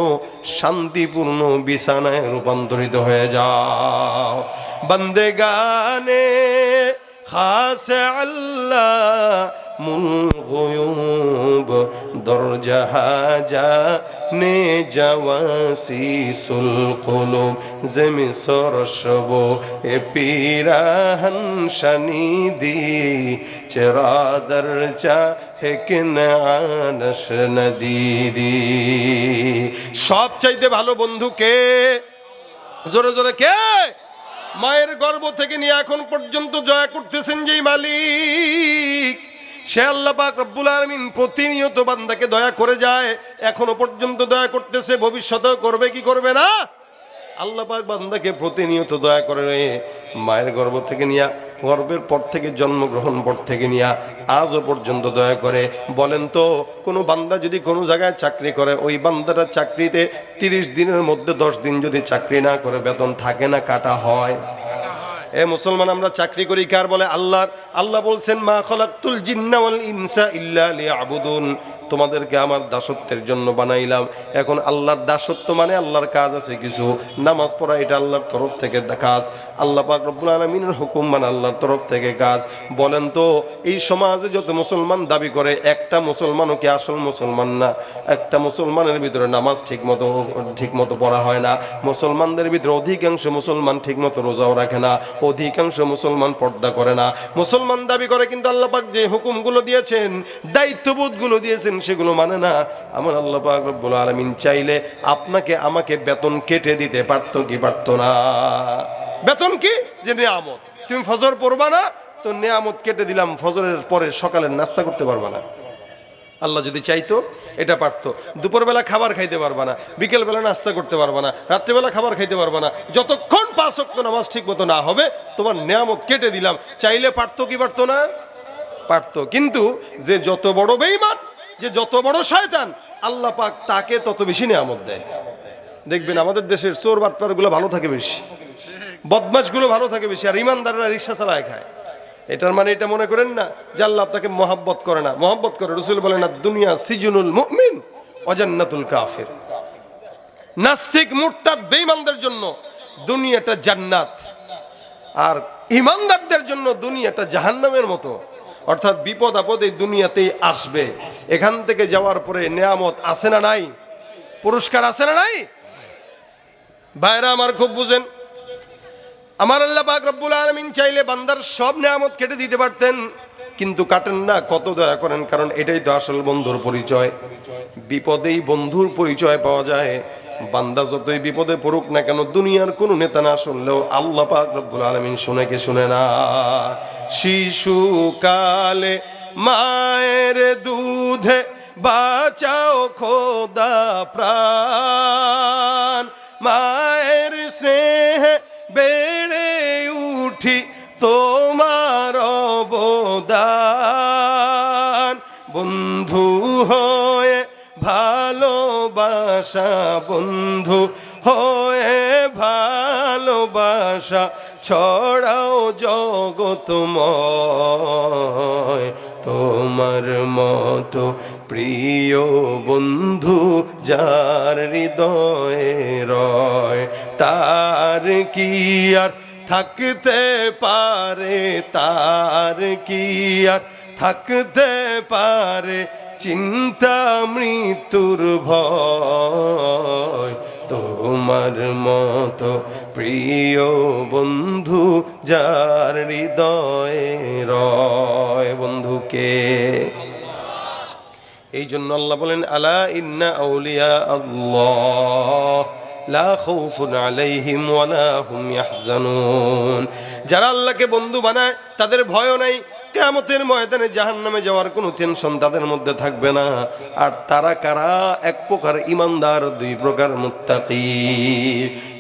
শান্তিপূর্ণ বিছানায় রূপান্তরিত হয়ে যাও। বন্দেগানে খাস আল্লাহ মুল গুয়ুব দরজাহা জানে জাওয়াসিসুল কুলুব জমি সরসব এ পিরাহন শানিদি চেরা দরজা হেকিন আনশ নদীদি। সব চাইতে ভালো বন্ধু কে? জোরে জোরে কে? মায়ের গর্ভ থেকে নিয়ে এখন পর্যন্ত জয় করতেছেন যেই মালিক, সে আল্লাহ পাক রব্বুল আলামিন প্রতিনিয়ত বান্দাকে দয়া করে যায়, এখনো পর্যন্ত দয়া করতেছে, ভবিষ্যতেও করবে কি করবে না? আল্লাহ পাক বান্দাকে প্রতিনিয়ত দয়া করে। মায়ের গর্ভ থেকে নিয়া, গর্ভের পর থেকে জন্মগ্রহণ পর থেকে নিয়া আজও পর্যন্ত দয়া করে। বলেন তো, কোনো বান্দা যদি কোনো জায়গায় চাকরি করে, ওই বান্দাটা চাকরিতে 30 দিনের মধ্যে 10 দিন যদি চাকরি না করে, বেতন থাকে না, কাটা হয়? এ মুসলমান, আমরা চাকরি করি কার বলে? আল্লাহর। আল্লাহ বলছেন, মা খলাকতুল জিন্না ওয়াল ইনসা ইল্লা লিয়াবুদুন, তোমাদেরকে আমার দাসত্বের জন্য বানাইলাম। এখন আল্লাহর দাসত্ব মানে আল্লাহর কাজ আছে কিছু, নামাজ পড়া এটা আল্লাহর তরফ থেকে কাজ, আল্লাহ পাক রব্বুল আলামিনের হুকুম মানে আল্লাহর তরফ থেকে কাজ। বলেন তো, এই সমাজে যত মুসলমান দাবি করে, একটা মুসলমানও কি আসল মুসলমান না? একটা মুসলমানের ভিতরে নামাজ ঠিক মতো পড়া হয় না। মুসলমানদের ভিতরে অধিকাংশ মুসলমান ঠিক মতো রোজাও রাখে না, অধিকাংশ মুসলমান পর্দা করে না। মুসলমান দাবি করে, কিন্তু আল্লাহ পাক যে হুকুমগুলো দিয়েছেন, দায়িত্ববোধগুলো দিয়েছেন, সেগুলো মানে না। আমার আল্লাহ পাক রব্বুল আলামিন চাইলে আপনাকে আমাকে বেতন কেটে দিতে পারতো কি পারতো না? বেতন কি? যে নিয়ামত। তুমি ফজর পড়বা না, তো নিয়ামত কেটে দিলাম, ফজরের পরে সকালের নাস্তা করতে পারবা না। আল্লাহ যদি চাইতো এটা পারতো। দুপুরবেলা খাবার খাইতে পারবা না, বিকেলবেলা নাস্তা করতে পারবা না, রাত্রেবেলা খাবার খাইতে পারবা না, যতক্ষণ 5 ওয়াক্ত নামাজ ঠিক মতো না হবে, তোমার নিয়ামত কেটে দিলাম। চাইলে পারতো কি পারতো না? পারতো। কিন্তু যে যত বড় বেঈমান, যে যত বড় শয়তান, আল্লাহ পাক তাকে তত বেশি নিয়ামত দেয়। দেখবেন আমাদের দেশের চোর বাটপারগুলো ভালো থাকে বেশি, বদমাশগুলো ভালো থাকে বেশি, আর ইমানদাররা রিক্সা চালায় খায়। এটার মানে এটা মনে করেন না যে আল্লাহ আপনাকে মহব্বত করে না, মহব্বত করে। রাসূল বলেন, দুনিয়া সিজনুল মুমিন ওয়া জান্নাতুল কাফির। নাস্তিক মুরতাদ বেঈমানদের জন্য দুনিয়াটা জান্নাত, আর ইমানদারদের জন্য দুনিয়াটা জাহান্নামের মতো। অর্থাৎ বিপদ আপদ এই দুনিয়াতেই আসবে, এখান থেকে যাওয়ার পরে নিয়ামত আছে না নাই? পুরস্কার আছে না নাই? ভাইরা আমার খুব বুঝেন, আমার আল্লাহ পাক রব্বুল আলামিন চাইলে বান্দার সব নিয়ামত কেটে দিতে পারতেন, কিন্তু কাটেন না। কত দয়া করেন, কারণ এটাই তো আসল বন্ধুর পরিচয়। বিপদেই বন্ধুর পরিচয় পাওয়া যায়। বান্দা যতই বিপদে পড়ুক না কেন, দুনিয়ার কোনো নেতা না শুনলেও আল্লাহ পাক রব্বুল আলামিন শুনে কে শুনে না? শিশুকালে মায়ের দুধে বাঁচাও খোদা প্রাণ, মায়ের স্নেহে বেড়ে উঠি তোমার অবদান। বন্ধু হয়ে ভালোবাসা, বন্ধু হয়ে ভালোবাসা ছড়াও জগতময়। তোমার মতো প্রিয় বন্ধু যার হৃদয়ে রয়, তার কি আর থাকতে পারে, তার কি আর থাকতে পারে চিন্তা মৃত্যুর ভয়। তোমার মতো প্রিয় বন্ধু যার হৃদয়ে রয়। বন্ধুকে এই জন্য আল্লাহ বলেন, আলা ইন্না আউলিয়া আল্লাহ লা খাউফুন আলাইহিম ওয়ালা হুম ইয়াহজানুন। যারা আল্লাহকে বন্ধু বানায় তাদের ভয়ও নাই, কিয়ামতের ময়দানে জাহান্নামে যাওয়ার কোনো টেনশন তাদের মধ্যে থাকবে না। আর তারা কারা? এক প্রকার ঈমানদার, দুই প্রকার মুত্তাকি।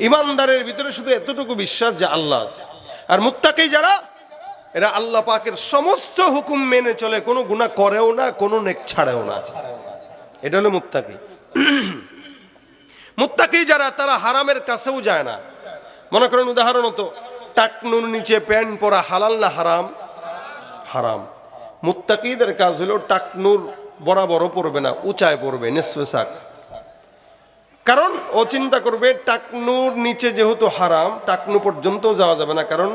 ঈমানদারের ভিতরে শুধু এতটুকু বিশ্বাস যে আল্লাহ আছে, আর মুত্তাকি যারা, এরা আল্লাহ পাকের সমস্ত হুকুম মেনে চলে, কোনো গুনাহ করেও না, কোনো নেক ছাড়েও না। এটা হলো মুত্তাকি। মুত্তাকি যারা, তারা হারামের কাছেও যায় না। মনে করেন উদাহরণত, টাকনুর নিচে প্যান্ট পরা হালাল না হারাম? হারাম। মুত্তাকিদের কাজ হলো টাকনুর বরাবরও পড়বে না, উঁচায় পড়বে, নিসফে সাক। কারণ ও চিন্তা করবে টাকনুর নিচে যেহেতু হারাম, টাকনু পর্যন্ত যাওয়া যাবে না, কারণ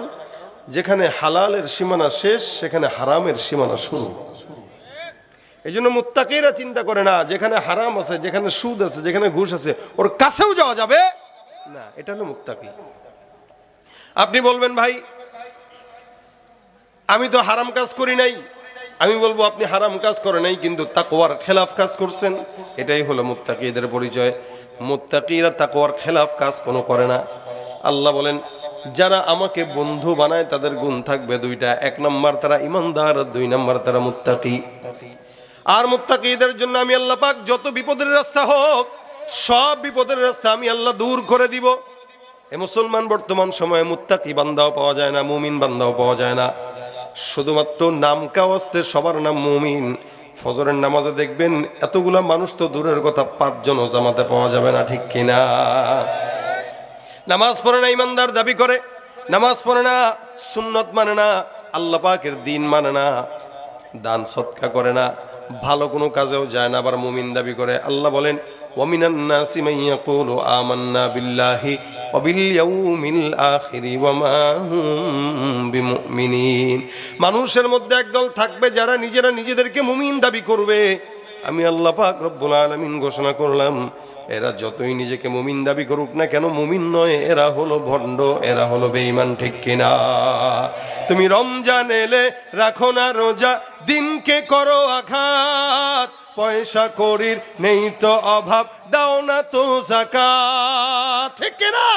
যেখানে হালালের সীমানা শেষ সেখানে হারামের সীমানা শুরু। এই জন্য মুত্তাকিরা চিন্তা করে না যেখানে হারাম আছে, যেখানে সুদ আছে, যেখানে ঘুষ আছে, ওর কাছেও যাওয়া যাবে না। এটা হলো মুত্তাকি। আপনি বলবেন ভাই আমি তো হারাম কাজ করি নাই, আমি বলবো আপনি হারাম কাজ করেন নাই কিন্তু তাকওয়ার খেলাফ কাজ করছেন। এটাই হলো মুত্তাকিদের পরিচয়। মুত্তাকিরা তাকওয়ার খেলাফ কাজ কোনো করে না। আল্লাহ বলেন যারা আমাকে বন্ধু বানায় তাদের গুণ থাকবে দুইটা, এক নম্বর তারা ঈমানদার, দুই নম্বর তারা মুত্তাকি। আর মুত্তাকিদের জন্য আমি আল্লাহ পাক যত বিপদের রাস্তা হোক, সব বিপদের রাস্তা আমি আল্লাহ দূর করে দিব। এ মুসলমান বর্তমান সময়ে মুত্তাকি বান্দাও পাওয়া যায় না, মুমিন বান্দাও পাওয়া যায় না। শুধুমাত্র নাম কাওয়াস্তে সবার নাম মুমিন। ফজরের নামাজে দেখবেন এতগুলা মানুষ তো দূরের কথা, 5 জনও জামাতে পাওয়া যাবে না, ঠিক কিনা? নামাজ পড়ে না ঈমানদার দাবি করে, নামাজ পড়ে না, সুন্নত মানে না, আল্লাহ পাকের দ্বীন মানে না, দান সদকা করে না, ভালো কোনো কাজেও যায় না, আবার মুমিন দাবি করে। আল্লাহ বলেন ওয়ামিনান নাসি মান ইয়াকুলু আমান্না বিল্লাহি ওয়া বিল ইয়াউমিল আখিরি ওয়া মা হুম বিমুমিনিন। মানুষের মধ্যে একদল থাকবে যারা নিজেরা নিজেদেরকে মুমিন দাবি করবে। আমি আল্লাহ পাক রব্বুল আলামিন ঘোষণা করলাম এরা যতই নিজেকে মুমিন দাবি করুক না কেন, মুমিন নয়, এরা হলো ভণ্ড, এরা হলো বেঈমান, ঠিক কিনা? তুমি রমজান এলে রাখো না রোজা, দিনকে করো আঘাত, পয়সা করির নেই তো অভাব, দাও না তো যাকাত, ঠিক কিনা?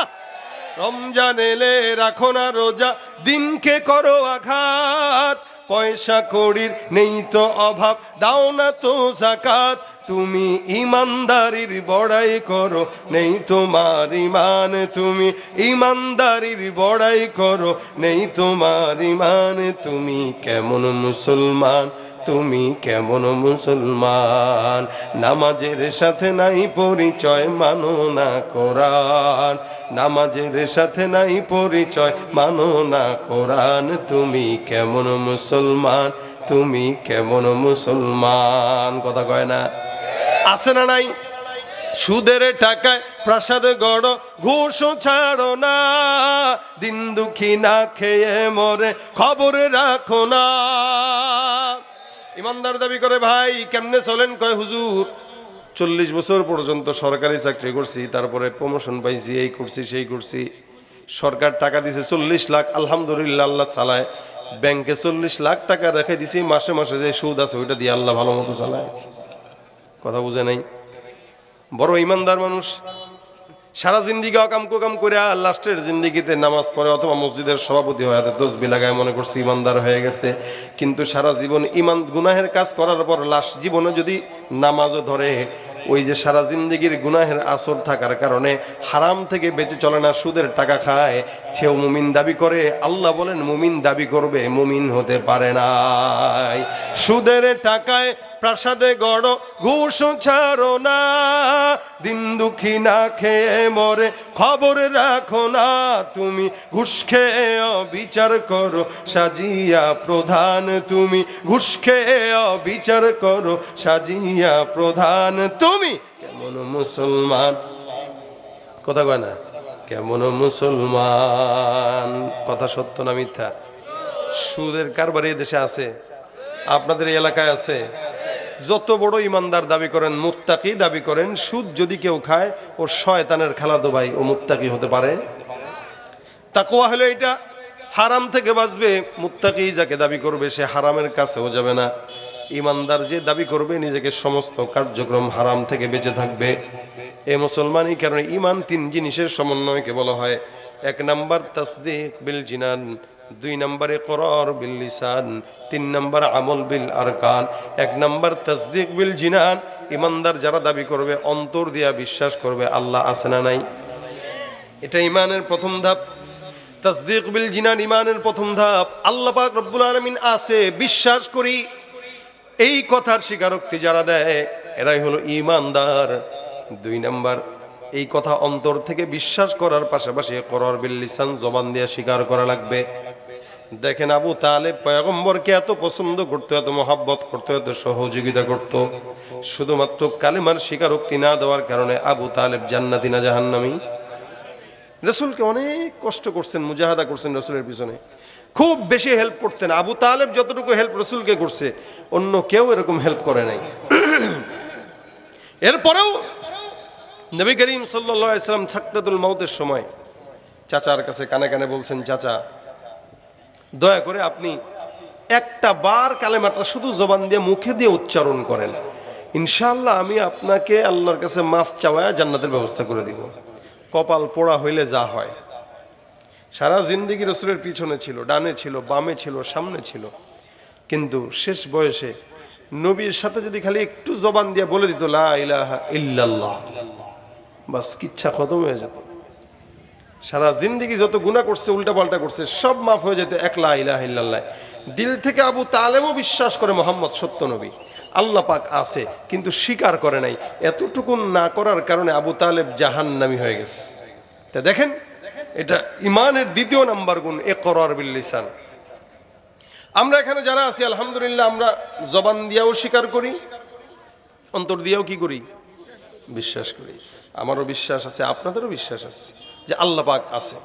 রমজান এলে রাখো না রোজা, দিনকে করো আঘাত, পয়সা করির নেই তো অভাব, দাও না তো যাকাত। তুমি ইমানদারির বড়াই করো, নেই তোমার ইমান, তুমি ইমানদারির বড়াই করো, নেই তোমার ইমান। তুমি কেমন মুসলমান, তুমি কেমন মুসলমান? নামাজের সাথে নাই পরিচয়, মানো না কোরআন, নামাজের সাথে নাই পরিচয়, মানো না কোরআন। তুমি কেমন মুসলমান, তুমি কেমন মুসলমান? কথা কয় না? আছে না নাই? সুদের টাকায় প্রাসাদ গড়, ঘুষও ছাড়ো না, দিন দুঃখী না খেয়ে মরে খবর রাখো না। ইমানদার দাবি করে ভাই কেমনে চলেন? কয় হুজুর 40 বছর পর্যন্ত সরকারি চাকরি করছি, তারপরে প্রমোশন পাইছি, এই করছি সেই করছি, সরকার টাকা দিছে 40 লাখ, আলহামদুলিল্লাহ আল্লাহ চালায়। ব্যাংকে 40 লাখ টাকা রেখে দিছি, মাসে মাসে যে সুদ আছে ওইটা দিয়ে আল্লাহ ভালো মতো চালায়। কথা বুঝে নাই? বড় ইমানদার মানুষ সারা জিন্দিগি অকাম কুকাম করে লাস্টের জিন্দিগিতে নামাজ পড়ে অথবা মসজিদের সভাপতি হয়ে তসবিহ লাগায়, মনে করছে ইমানদার হয়ে গেছে। কিন্তু সারা জীবন ইমান গুনাহের কাজ করার পর লাস্ট জীবনে যদি নামাজও ধরে, ওই যে সারা জিন্দিগির গুনাহের আসর থাকার কারণে হারাম থেকে বেঁচে চলে না, সুদের টাকা খায়, সেও মুমিন দাবি করে। আল্লাহ বলেন মুমিন দাবি করবে, মুমিন হতে পারে নাই। সুদের টাকায় প্রাসাদে গড়, ঘুষ ছাড়ো না, দিন দুঃখী না খেয়ে মরে খবর রাখো না। তুমি ঘুষ খেয়ে বিচার করো সাজিয়া প্রধান, তুমি ঘুষ খেয়ে বিচার করো সাজিয়া প্রধান। তুমি কেমন মুসলমান? কথা কয় না? কেমন মুসলমান? কথা সত্য না মিথ্যা? সুদের কারবার এই দেশে আছে, আপনাদের এলাকায় আছে। যত বড় ইমানদার দাবি করেন, মুত্তাকি দাবি করেন, সুদ যদি কেউ খায় ও শয়তানের খালাতো ভাই, ও মুত্তাকি হতে পারে? তাকওয়া হলো এটা, হারাম থেকে বাঁচবে। মুত্তাকি যাকে দাবি করবে সে হারামের কাছেও যাবে না। ইমানদার যে দাবি করবে নিজেকে সমস্ত কার্যক্রম হারাম থেকে বেঁচে থাকবে। এ মুসলমানই কারণে ইমান 3 জিনিসের সমন্বয়কে বলা হয়। 1 নাম্বার তাসদীক বিল জিনান, 2 নম্বরে ইকরার বিল লিসান, 3 নম্বর আমল বিল আরকান। 1 নম্বর তাসদীক বিল জিনান, ইমানদার যারা দাবি করবে অন্তর দিয়া বিশ্বাস করবে আল্লাহ আছে না নাই, এটা ইমানের প্রথম ধাপ। তাসদীক বিল জিনান ইমানের প্রথম ধাপ। আল্লাহ পাক রব্বুল আলামিন আছে বিশ্বাস করি, এই কথার স্বীকারোক্তি যারা দেয় এরাই হলো ইমানদার। 2 নম্বর, এই কথা অন্তর থেকে বিশ্বাস করার পাশাপাশি ইকরার বিল লিসান, জবান দিয়ে স্বীকার করা লাগবে। দেখেন আবু তালেব পয়গম্বরকে এত পছন্দ করতো, এত মহাব্বত করতো, এত সহযোগিতা করত, শুধুমাত্র কালেমার স্বীকারোক্তি না দেওয়ার কারণে আবু তালেব জান্নাতি না জাহান্নামী? রাসূলকে অনেক কষ্ট করছেন, মুজাহাদা করছেন রাসূলের পিছনে, খুব বেশি হেল্প করতেন। আবু তালেব যতটুকু হেল্প রাসূলকে করছে অন্য কেউ এরকম হেল্প করে নাই। এরপরেও নবী করিম সাল্লাল্লাহু আলাইহি ওয়াসাল্লাম সাকরাতুল মাউতের সময় চাচার কাছে কানে কানে বলছেন, চাচা দয়া করে আপনি একটা বার কালেমাটা শুধু জবান দিয়ে মুখে দিয়ে উচ্চারণ করেন, ইনশাআল্লাহ আমি আপনাকে আল্লাহর কাছে মাফ চাওয়ায় জান্নাতের ব্যবস্থা করে দিব। কপাল পোড়া হইলে যা হয়। সারা জিন্দেগি রাসূলের পিছনে ছিল, ডানে ছিল, বামে ছিল, সামনে ছিল, কিন্তু শেষ বয়সে নবীর সাথে যদি খালি একটু জবান দিয়ে বলে দিত লা ইলাহা ইল্লাল্লাহ, বাস কিচ্ছা খতম হয়ে যেত। সারা জিন্দেগি যত গুনাহ করছে, উল্টাপাল্টা করছে, সব মাফ হয়ে যেত এক লা ইলাহা ইল্লাল্লাহ। দিল থেকে আবু তালেবও বিশ্বাস করে মুহাম্মদ সত্য নবী, আল্লাহ পাক আছে, কিন্তু স্বীকার করে নাই। এতটুকু না করার কারণে আবু তালেব জাহান্নামী হয়ে গেছে। তা দেখেন, এটা ইমানের 2 নাম্বার গুণ, ইকরার বিল লিসান। আমরা এখানে যারা আছি আলহামদুলিল্লাহ, আমরা জবান দিয়েও স্বীকার করি, অন্তর দিয়েও কি করি? বিশ্বাস করি। আমারও বিশ্বাস আছে, আপনাদেরও বিশ্বাস আছে যে আল্লাহ পাক আছে।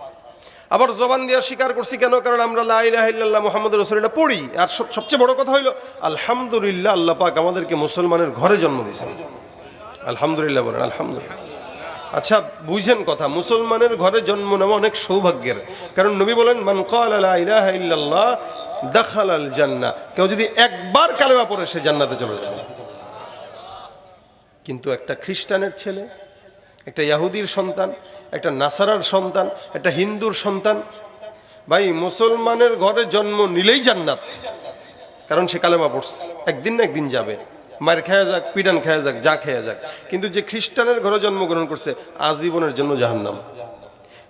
আবার জবান দিয়ে স্বীকার করছি কেন? কারণ আমরা লা ইলাহা ইল্লাল্লাহ মুহাম্মাদুর রাসূলুল্লাহ পড়ি। আর সবচেয়ে বড় কথা হইল আলহামদুলিল্লাহ, আল্লাহ পাক আমাদেরকে মুসলমানের ঘরে জন্ম দিয়েছেন। আলহামদুলিল্লাহ বলেন, আলহামদুলিল্লাহ। আচ্ছা বুঝেন কথা, মুসলমানের ঘরে জন্ম নেওয়া অনেক সৌভাগ্যের। কারণ নবী বলেন মান ক্বালা লা ইলাহা ইল্লাল্লাহ দাখালাল জান্নাহ, কেউ যদি একবার কালেমা পড়ে সে জান্নাতে চলে যাবে। কিন্তু একটা খ্রিস্টানের ছেলে, একটা ইহুদির সন্তান, একটা নাসারার সন্তান, একটা হিন্দুর সন্তান, ভাই মুসলমানের ঘরে জন্ম নিলেই জান্নাত, কারণ সে কালেমা পড়ছে। একদিন না একদিন যাবে, মার খেয়ে যাক, পিটান খেয়ে যাক, যা খেয়ে যাক। কিন্তু যে খ্রিস্টানের ঘরে জন্মগ্রহণ করছে আজীবনের জন্য জাহান্নাম।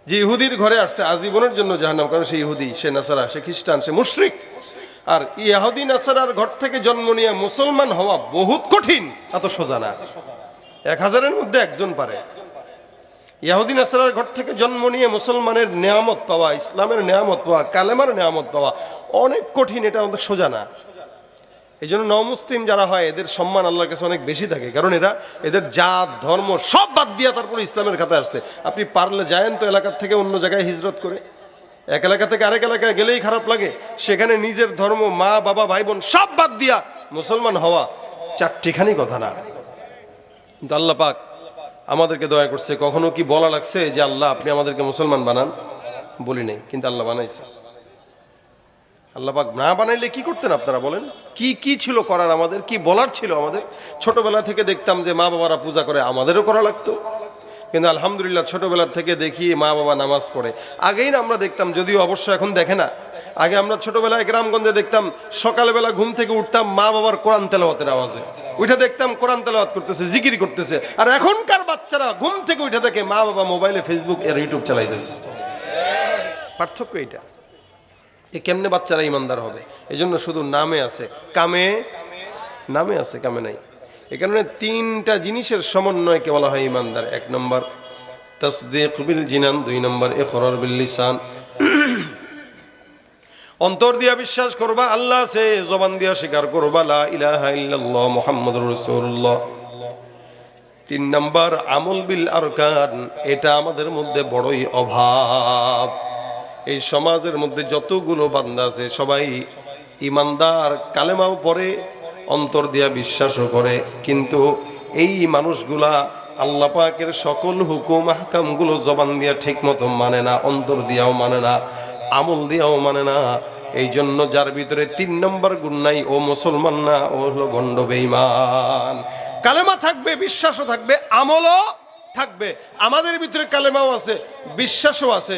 যে ইহুদির ঘরে আসছে আজীবনের জন্য জাহান্নাম, কারণ সে ইহুদি, সে নাসারা, সে খ্রিস্টান, সে মুশরিক। আর ইহুদি নাসারার ঘর থেকে জন্ম নিয়ে মুসলমান হওয়া বহুত কঠিন, এত সোজা না। 1000-এর মধ্যে একজন পারে। ইহুদি নাসারার ঘর থেকে জন্ম নিয়ে মুসলমানের নেয়ামত পাওয়া, ইসলামের নেয়ামত পাওয়া, কালেমার নেয়ামত পাওয়া অনেক কঠিন, এটা আমাদের সোজা না। এই জন্য নমুসলিম যারা হয় এদের সম্মান আল্লাহর কাছে অনেক বেশি থাকে, কারণ এদের জাত ধর্ম সব বাদ দিয়ে তারপরে ইসলামের খাতায় আসছে। আপনি পারলে যায়েন তো এলাকার থেকে অন্য জায়গায় হিজরত করে, এক এলাকা থেকে আরেক এলাকায় গেলেই খারাপ লাগে। সেখানে নিজের ধর্ম, মা বাবা ভাই বোন সব বাদ দিয়া মুসলমান হওয়া 4টিখানি কথা না। কিন্তু আল্লাহ পাক আমাদেরকে দয়া করছে। কখনো কি বলা লাগছে যে আল্লাহ আপনি আমাদেরকে মুসলমান বানান? বলি নাই, কিন্তু আল্লাহ বানাইছে। আল্লাহ পাক না বানাইলে কি করতেন আপনারা বলেন? কি ছিল করার, আমাদের কি বলার ছিল? আমাদের ছোটবেলা থেকে দেখতাম যে মা বাবারা পূজা করে, আমাদেরও করা লাগতো। কিন্তু আলহামদুলিল্লাহ ছোটবেলা থেকে দেখি মা বাবা নামাজ পড়ে। আগেই না আমরা দেখতাম, যদিও অবশ্য এখন দেখে না, আগে আমরা ছোটবেলায় গ্রামগঞ্জে দেখতাম সকালবেলা ঘুম থেকে উঠতাম মা বাবার কোরআন তেলাওয়াতের আওয়াজে উঠে দেখতাম কোরআন তেলাওয়াত করতেছে, জিকির করতেছে। আর এখনকার বাচ্চারা ঘুম থেকে উঠে দেখে মা বাবা মোবাইলে ফেসবুক আর ইউটিউব চালাইতেছে। পার্থক্য এইটা। এ কেমনে বাচ্চারা ইমানদার হবে? এই জন্য শুধু নামে আছে, নামে আছে, কামে নাই। এই কারণে 3টা জিনিসের সমন্বয়কে বলা হয় ইমানদার। 1 নম্বর তাসদীক বিল জিনান, 2 নম্বর ইকরার বিল লিসান। অন্তর দিয়া বিশ্বাস করবা আল্লাহ আছে, জবান দিয়া স্বীকার করবা লা ইলাহা ইল্লাল্লাহ মুহাম্মাদুর রাসূলুল্লাহ। 3 নম্বর আমল বিল আরকান। এটা আমাদের মধ্যে বড়ই অভাব। এই সমাজের মধ্যে যতগুলো বান্দা আছে সবাই ইমানদার, কালেমাও পড়ে, অন্তর দিয়া বিশ্বাসও করে, কিন্তু এই মানুষগুলা আল্লাহ পাকের সকল হুকুম আহকামগুলো জবান দিয়া ঠিক মতো মানে না, অন্তর দিয়াও মানে না, আমল দিয়াও মানে না। এই জন্য যার ভিতরে 3 নম্বর গুণ নাই ও মুসলমান না, ও হলো ভণ্ড বেঈমান। কালেমা থাকবে, বিশ্বাসও থাকবে, আমলও থাকবে। আমাদের ভিতরে কালেমাও আছে, বিশ্বাসও আছে,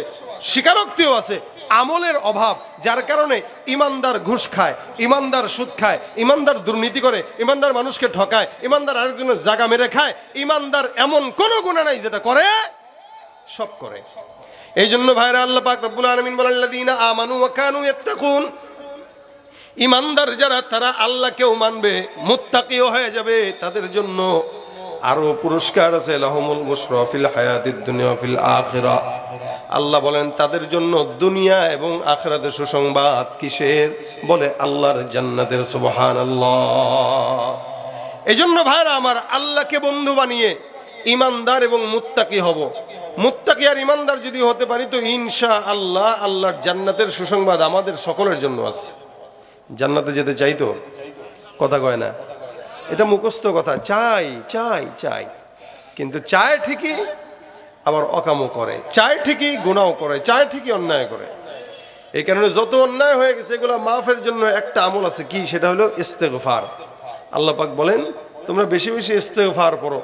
স্বীকারোক্তিও আছে, আমলের অভাব, যার কারণে ইমানদার ঘুষ খায়, ইমানদার সুদ খায়, ইমানদার দুর্নীতি করে, ইমানদার মানুষকে ঠকায়, ইমানদার আরেকজনের জায়গা মেরে খায়। ইমানদার এমন কোনো গুনাহ নাই যেটা করে, সব করে। এই জন্য ভাইরা আল্লাহ পাক রব্বুল আলামিন বলেন আল্লাযীনা আমানু ওয়া কানু ইয়াত্তাকুন, ইমানদার যারা তারা আল্লাহকেও মানবে, মুত্তাকিও হয়ে যাবে, তাদের জন্য আরো পুরস্কার আছে। লাহুমুল বুশরা ফিল হায়াতিদ দুনিয়া ফিল আখিরা। আল্লাহ বলেন তাদের জন্য দুনিয়া এবং আখিরাতে সুসংবাদ। কিসের? বলে আল্লাহর জান্নাতের। সুবহানাল্লাহ। এই জন্য ভাইরা আমার, আল্লাহকে বন্ধু বানিয়ে ইমানদার এবং মুত্তাকি হব। মুত্তাকি আর ইমানদার যদি হতে পারি তো ইনশাআল্লাহ আল্লাহর জান্নাতের সুসংবাদ আমাদের সকলের জন্য আছে। জান্নাতে যেতে চাই তো, কথা কয় না, এটা মুখস্থ কথা। চাই চাই চাই, কিন্তু চায় ঠিকই আবার অকামও করে, চায় ঠিকই গুনাহ করে, চায় ঠিকই অন্যায় করে। এই কারণে যত অন্যায় হয়ে গেছে এগুলো মাফের জন্য একটা আমল আছে। কি? সেটা হলো ইস্তেগফার। আল্লাহ পাক বলেন তোমরা বেশি বেশি ইস্তেগফার করো,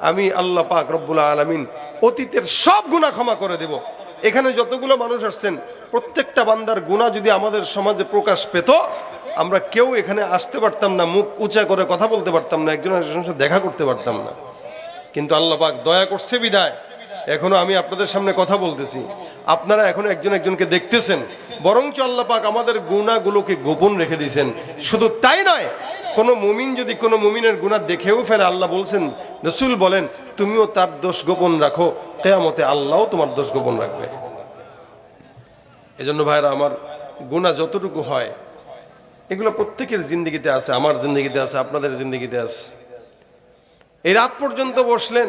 আমি আল্লাহ পাক রব্বুল আলামিন অতীতের সব গুনাহ ক্ষমা করে দেব। এখানে যতগুলো মানুষ আসছেন প্রত্যেকটা বান্দার গুনাহ যদি আমাদের সমাজে প্রকাশ পেত, আমরা কেউ এখানে আসতে পারতাম না, মুখ উঁচা করে কথা বলতে পারতাম না, একজন একজনের সাথে দেখা করতে পারতাম না। কিন্তু আল্লাহ পাক দয়া করছে বিদায় এখনো আমি আপনাদের সামনে কথা বলতেছি, আপনারা এখনো একজন একজনকে দেখতেছেন। বরঞ্চ আল্লাহ পাক আমাদের গুনাহগুলোকে গোপন রেখে দিয়েছেন। শুধু তাই নয়, কোনো মুমিন যদি কোনো মুমিনের গুনাহ দেখেও ফেলে, আল্লাহ বলছেন, রাসূল বলেন তুমিও তার দোষ গোপন রাখো, কিয়ামতে আল্লাহও তোমার দোষ গোপন রাখবে। এজন্য ভাইরা আমার, গুনাহ যতটুকু হয় এগুলো প্রত্যেকের জিন্দেগিতে আছে, আমার জিন্দেগিতে আছে, আপনাদের জিন্দেগিতে আছে। এই রাত পর্যন্ত বসলেন,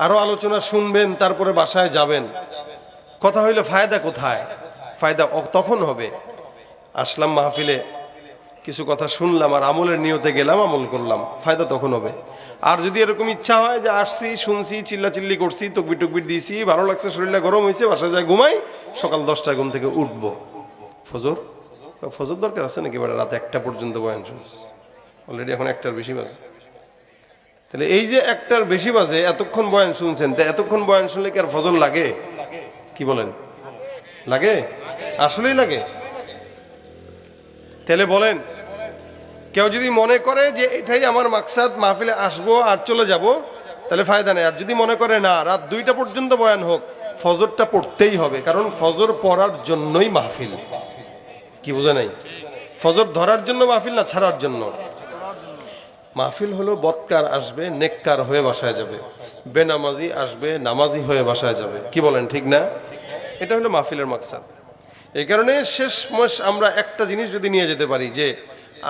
আরো আলোচনা শুনবেন, তারপরে বাসায় যাবেন। কথা হইলে ফায়দা কোথায়? ফায়দা তখন হবে আসলাম মাহফিলে, কিছু কথা শুনলাম আর আমলের নিয়তে গেলাম, আমল করলাম, ফায়দা তখন হবে। আর যদি এরকম ইচ্ছা হয় যে আসছি, শুনছি, চিল্লাচিল্লি করছি, তকবির টকবির দিয়েছি, ভালো লাগছে, শরীরটা গরম হয়েছে, বাসায় যায় ঘুমাই, সকাল 10টায় ঘুম থেকে উঠবো, ফজর ফজর দরকার আছে নাকি? রাত 1টা পর্যন্ত বয়ান শুনছি, অলরেডি এখন 1টার বেশি বাজে। তাহলে এই যে 1টার বেশি বাজে এতক্ষণ বয়ান শুনছেন, তা এতক্ষণ বয়ান শুনলে কি আর ফজর লাগে? কি বলেন, লাগে? আসলেই লাগে? তাহলে বলেন, কেউ যদি মনে করে যে এটাই আমার মাকসাদ, মাহফিলে আসবো আর চলে যাব, তাহলে ফায়দা নেই। আর যদি মনে করে না, রাত 2টা পর্যন্ত বয়ান হোক, ফজরটা পড়তেই হবে, কারণ ফজর পড়ার জন্যই মাহফিল। কি বোঝা নাই? ফজর ধরার জন্য মাহফিল না, ছাড়ার জন্য মাহফিল। হলো বদকার আসবে, নেককার হয়ে বাসায় যাবে, বেনামাজি আসবে, নামাজি হয়ে বাসায় যাবে। কি বলেন, ঠিক না? এটা হলো মাহফিলের মাকসাদ। এই কারণে শেষমেশ আমরা একটা জিনিস যদি নিয়ে যেতে পারি, যে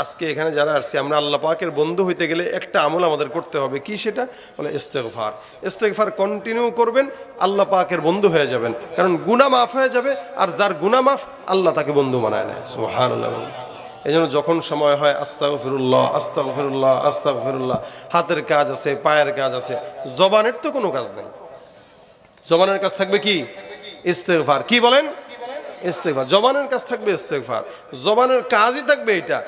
আজকে এখানে যারা আসছে আমরা আল্লাহ পাকের বন্ধু হইতে গেলে একটা আমল আমাদের করতে হবে। কি সেটা? বলে ইস্তেগফার। ইস্তেগফার কন্টিনিউ করবেন, আল্লাহ পাকের বন্ধু হয়ে যাবেন, কারণ গুনাহ মাফ হয়ে যাবে। আর যার গুনাহ মাফ, আল্লাহ তাকে বন্ধু বানায় নেয়। সুবহানাল্লাহ। এই জন্য যখন সময় হয় আস্তাগফিরুল্লাহ আস্তাগফিরুল্লাহ আস্তাগফিরুল্লাহ। হাতের কাজ আছে, পায়ের কাজ আছে, জবানের তো কোনো কাজ নেই। জবানের কাজ থাকবে কি? ইস্তেগফার। কি বলেন? ইস্তেগফার। জবানের কাজ থাকবে ইস্তেগফার, জবানের কাজই থাকবে এটা।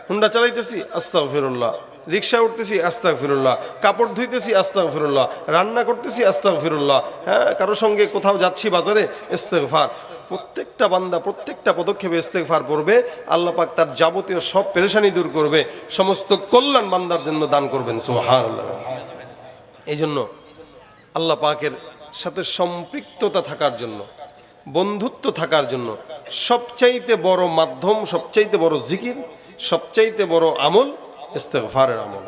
হুন্ডা চালাইতেছি আস্তাগফিরুল্লাহ, রিকশা উঠতেছি আস্তাগফিরুল্লাহ, কাপড় ধুইতেছি আস্তাগফিরুল্লাহ, রান্না করতেছি আস্তাগফিরুল্লাহ, হ্যাঁ, কারো সঙ্গে কোথাও যাচ্ছি বাজারে, ইস্তেগফার। প্রত্যেকটা বান্দা প্রত্যেকটা পদক্ষেপে ইস্তেগফার পড়বে, আল্লাহ পাক তার যাবতীয় সব পেরেশানি দূর করবে, সমস্ত কল্যাণ বান্দার জন্য দান করবেন। সুবহানাল্লাহ। এই জন্য আল্লাহ পাকের সাথে সম্পৃক্ততা থাকার জন্য, বন্ধুত্ব থাকার জন্য সবচাইতে বড় মাধ্যম, সবচাইতে বড় জিকির, সবচাইতে বড় আমল ইস্তেগফারের আমল।